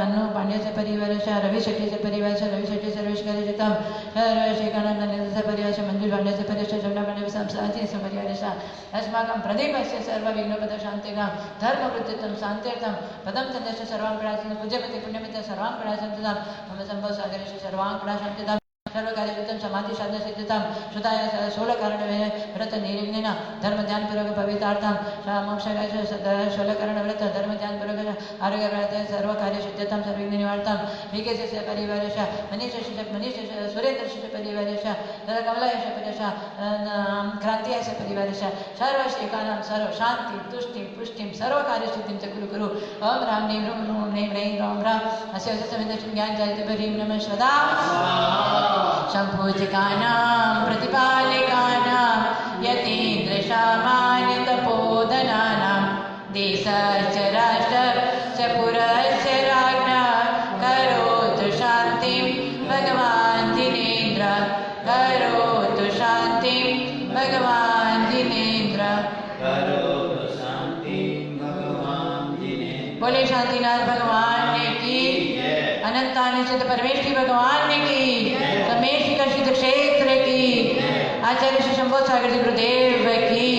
अन्नू पांड्यस्य परिवारस्य रवि शेट्टीस्य परिवारस्य रवि शेट्टी सर्वेशकार्यसिद्धं सर्वशेखानन्दस्य परिवारस्य मंजूर पांड्यस्य परिवारस्य जगन्नाथ पांड्यस्य संसारस्य परिवारस्य अस्माकं प्रदीपस्य सर्व विघ्नोपशान्तिकं धर्मवृत्तितं शान्त्यर्थं पदं चन्द्रस्य सर्वां पीडासनं पूज्यपति पुण्यमित्र सर्वां पीडासन्तितं मम संभव सागरस्य सर्वां पीडासन्तितं सर्वकार्यसिद्धं समाधि साधन सिद्धितं श्रुताय शूलकरणवेन व्रत निर्विघ्नेन धर्म ध्यान पूर्वक भवितार्थं मोक्षकाय शूलकरण व्रत धर्म ध्यान पूर्वक आरोग्य व्रत सर्वकार्य सिद्धितं सर्वविघ्न निवारणं विकेशस्य परिवारस्य मनीषस्य सुरेन्द्रस्य परिवारस्य कमलायस्य परिवारस्य क्रान्तियस्य परिवारस्य सर्वशेखानां सर्व शान्ति तुष्टिं पुष्टिं सर्वकार्यसिद्धिं च कुरु कुरु ओम राम ह्रीं ह्रूं ह्रीं ह्रीं ह्रौं ह्रां अस्य समिदं ज्ञान जायते ह्रीं नमः स्वदा शम्भुजिकानां प्रतिपालिकानां यतीन्द्रसामान्यतपोधनानां देशस्य राष्ट्रस्य पुरस्य राज्ञा करोतु शान्तिं भगवान् जिनेन्द्र करोतु शान्तिं भगवान् जिनेन्द्र करोतु शान्तिं भगवान् जिनेन्द्र। बोले शांतिनाथ भगवान ने की अनंतानिश्चित परमेश्वरी भगवान ने की समेशी कशित क्षेत्र की आचार्य श्री शंभो सागर जी गुरुदेव की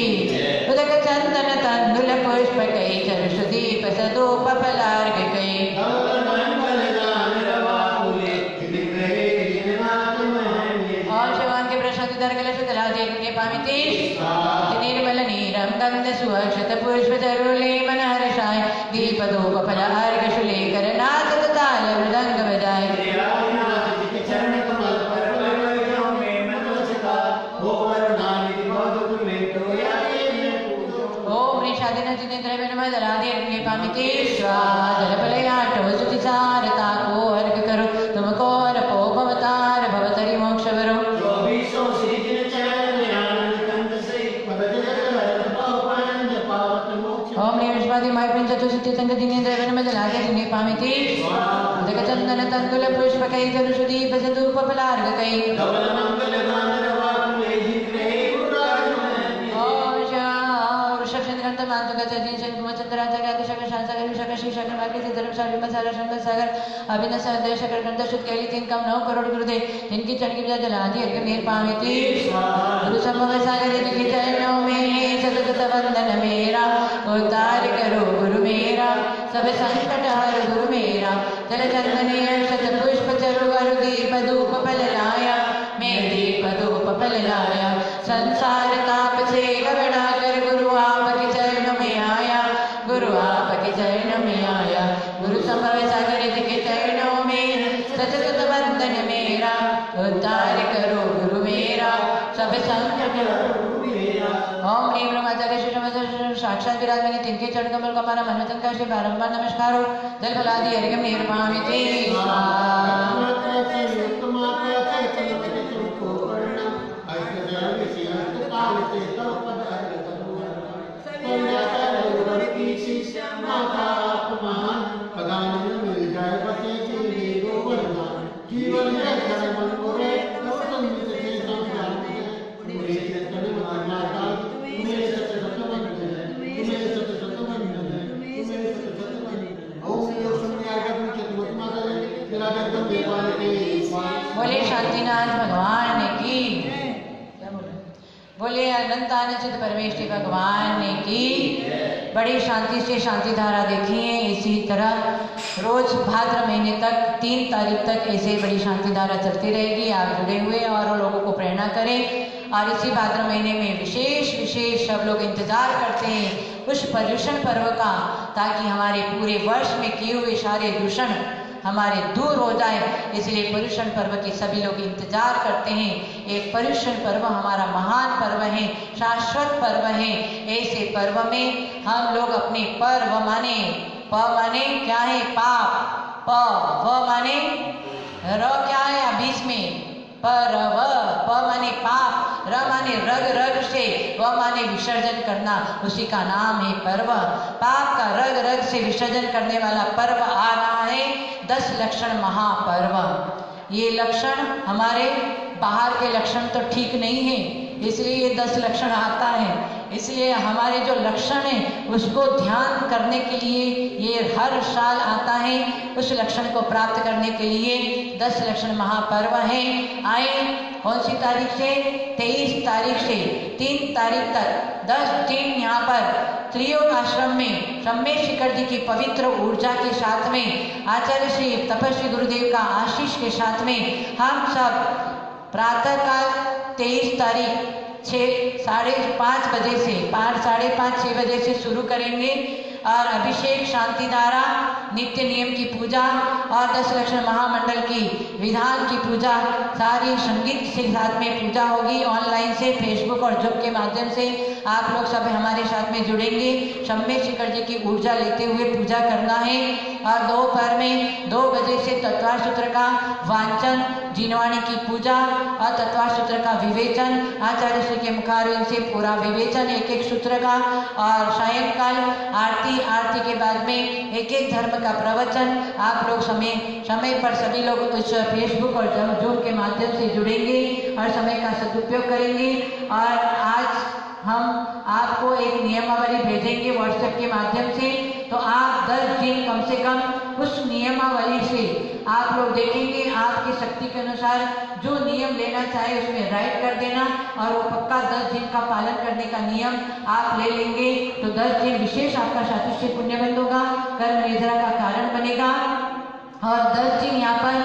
उदक चंदन तंदुल पुष्प कई सरस्वती पसदोप पलार्ग कई और शिवान के प्रशांति दर कलश दलाजे के पामिति निर्मल नीरम गंध सुवर्षित पुष्प जरुले मनहर्षाय दीप धूप फल अर्घ शुलेकर नाथ ताल मृदंग बजाय ओम निषादिन जिनेन्द्र नमः दलादे के पामिति जलपलयाटव सुतिसारता को अर्घ करो तुमको रपो भवतार भवतरि मोक्ष वरो ओम निष्पादि माय पंच चतुर्सिद्धि तंग जिनेन्द्र नमः दलादे के पामिति उदक चंदन तंदुल पुष्प कई जरुषुदी बसदूप फलार्घ कई जिनकी चरण की जलादि अर्घ पामिति गुरु संभव सागर की चरणों में सतत वंदन मेरा उद्धार करो गुरु मेरा सब संकट हर गुरु मेरा जल चंदन शत पुष्प चरु अरु दीप धूप फल लाया मैं दीप धूप फल लाया संसार ताप से घबरा कर गुरु आपके चरण में आया गुरु आपके चरण में आया गुरु संभव सागर के चरणों में सतत वंदन मेरा उद्धार करो गुरु मेरा सब संकट ओम ह्रीं ब्रह्माचार्य श्री साक्षात विराजमान तिनके चरण कमल कमारा मनोतन का श्री बारंबार नमस्कार हो जल फलादि अर्घ्यम निर्मामिते बोले शांतिनाथ भगवान की, क्या बोले, बोले अनंतानंद परमेश्वर भगवान की। बड़ी शांति से शांति धारा देखिए। इसी तरह रोज भाद्र महीने तक 3 तारीख तक ऐसे बड़ी शांति धारा चलती रहेगी। आप जुड़े हुए और लोगों को प्रेरणा करें। और इसी भाद्र महीने में विशेष सब लोग इंतजार करते हैं उस पर्युषण पर्व का, ताकि हमारे पूरे वर्ष में किए हुए सारे दूषण हमारे दूर हो जाए। इसलिए पर्युषण पर्व की सभी लोग इंतजार करते हैं। एक पर्युषण पर्व हमारा महान पर्व है, शाश्वत पर्व है। ऐसे पर्व में हम लोग अपने पर्व माने, प माने क्या है पाप, व माने र क्या है बीच में परव, प माने पाप, र माने रग रग से, व माने विसर्जन करना, उसी का नाम है पर्व। पाप का रग रग से विसर्जन करने वाला पर्व आ रहा है 10 लक्षण महापर्व। ये लक्षण हमारे बाहर के लक्षण तो ठीक नहीं है, इसलिए ये 10 लक्षण आता है। इसलिए हमारे जो लक्षण है उसको ध्यान करने के लिए ये हर साल आता है। उस लक्षण को प्राप्त करने के लिए 10 लक्षण महापर्व है। आए कौन सी तारीख से? 23 तारीख से 3 तारीख तक 10 दिन यहाँ पर त्रियोग आश्रम में सम्मेद शिखर जी की पवित्र ऊर्जा के साथ में, आचार्य श्री तपस्वी गुरुदेव का आशीष के साथ में हम सब प्रातःकाल 23 तारीख 5:30 बजे से 5:30-6 बजे से शुरू करेंगे। और अभिषेक, शांति धारा, नित्य नियम की पूजा और 10 लक्षण महामंडल की विधान की पूजा, सारी संगीत के साथ में पूजा होगी। ऑनलाइन से फेसबुक और जूम के माध्यम से आप लोग सब हमारे साथ में जुड़ेंगे। सम्मेद शिखर जी की ऊर्जा लेते हुए पूजा करना है। और दोपहर में 2 बजे से तत्वा सूत्र का वांचन, जिनवाणी की पूजा और तत्वा सूत्र का विवेचन, आचार्य श्री के मुखारविंद से पूरा विवेचन एक सूत्र का। और सायंकाल आरती के बाद में एक धर्म का प्रवचन। आप लोग समय पर सभी लोग उस फेसबुक और जूम के माध्यम से जुड़ेंगे और समय का सदुपयोग करेंगे। और आज हम आपको एक नियमावली भेजेंगे व्हाट्सएप के माध्यम से, तो आप 10 दिन कम से कम उस नियमावली से आप लोग देखेंगे। आपकी शक्ति के अनुसार जो नियम लेना चाहे उसमें राइट कर देना और वो पक्का 10 दिन का पालन करने का नियम आप ले लेंगे तो 10 दिन विशेष आपका सातिश्य पुण्यबंध होगा, कर्म निद्रा का कारण बनेगा। और 10 दिन यहाँ पर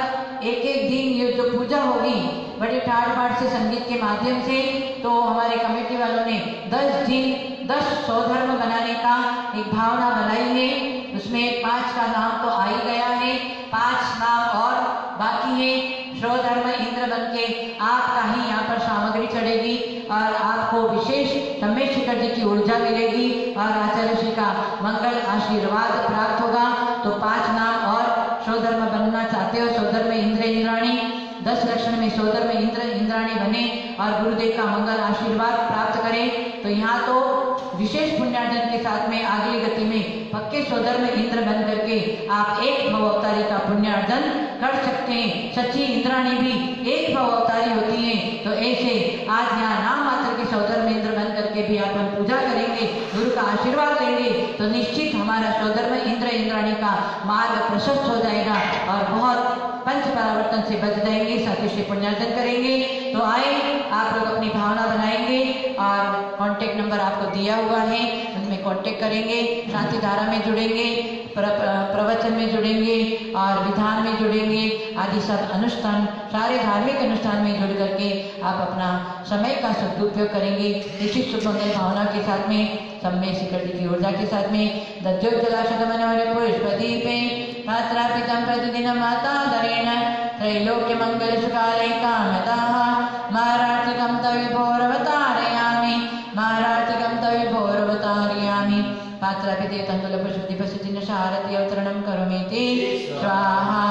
एक दिन ये जो पूजा होगी बड़े ठाट बाट से संगीत के माध्यम से, तो हमारे कमेटी वालों ने 10 दिन 10 स्वधर्म बनाने का एक भावना बनाई है। उसमें 5 का नाम तो आ ही गया है, 5 नाम और बाकी है। स्वधर्म इंद्र बन के आपका ही यहाँ पर सामग्री चढ़ेगी और आपको विशेष सम्मेद शिखर जी की ऊर्जा मिलेगी और आचार्य श्री का मंगल आशीर्वाद प्राप्त होगा। तो 5 नाम और स्वधर्म बनना चाहते हो, स्वधर्म इंद्र इंद्राणी, 10 लक्षण में स्वधर्म इंद्र इंद्राणी बने और गुरुदेव का मंगल आशीर्वाद प्राप्त करें। तो यहाँ तो विशेष पुण्यार्जन के साथ में अगली गति में पक्के स्वधर्म इंद्र बन करके आप एक भव अवतारी का पुण्यार्जन कर सकते हैं। सच्ची इंद्राणी भी एक भव अवतारी होती है। तो ऐसे आज यहाँ नाम मात्र के स्वधर्म इंद्र बन करके भी आप पूजा करेंगे, गुरु का आशीर्वाद लेंगे तो निश्चित हमारा स्वधर्म इंद्र इंद्राणी का मार्ग प्रशस्त हो जाएगा और बहुत पंच परावर्तन से बच जाएंगे, सातिश्य पुण्यार्जन करेंगे। तो आए आप लोग अपनी भावना बनाएंगे और कांटेक्ट नंबर आपको दिया हुआ है, उनमें कांटेक्ट करेंगे, शांति धारा में जुड़ेंगे, प्रवचन में जुड़ेंगे और विधान में जुड़ेंगे, आदि सब अनुष्ठान, सारे धार्मिक अनुष्ठान में जुड़ करके आप अपना समय का सदुपयोग करेंगे। इसी शुभ मंगल भावना के साथ में सम्य शिखर की ऊर्जा के साथ में दज्जोज्जलाशत मनोहर पुष्प दीपे मात्रापितं प्रतिदिनं मातादरेण त्रैलोक्य मंगल सुखालय कामदाः मारार्तिकं तविभोरवतारयामि मारार्तिकं तविभोरवतारयामि पात्रापिते तण्डुलपुष्पदीपसिद्धिं शारति अवतरणं करोमीति स्वाहा।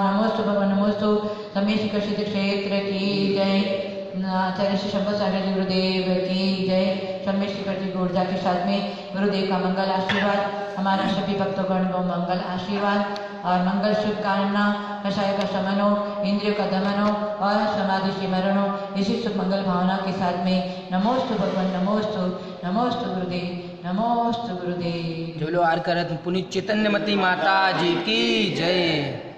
नमोस्तु भगवान नमोस्तु सम्य शिखर सिद्ध क्षेत्र की जय। आचार्य श्री शंकर सागर जी गुरुदेव की जय। सम्य शिखर की ऊर्जा के साथ में गुरुदेव का मंगल आशीर्वाद, हमारा सभी भक्तगण को मंगल आशीर्वाद और मंगल शुभकामना, कषाय का शमनो, इंद्रियों का दमनो और समाधि सिमरणो, इसी शुभ मंगल भावना के साथ में नमोस्तु भगवान नमोस्तु नमोस्तु गुरुदेव नमोस्तु गुरुदेव। जो लो आर करत पुनीत चैतन्यमती माता जी की जय।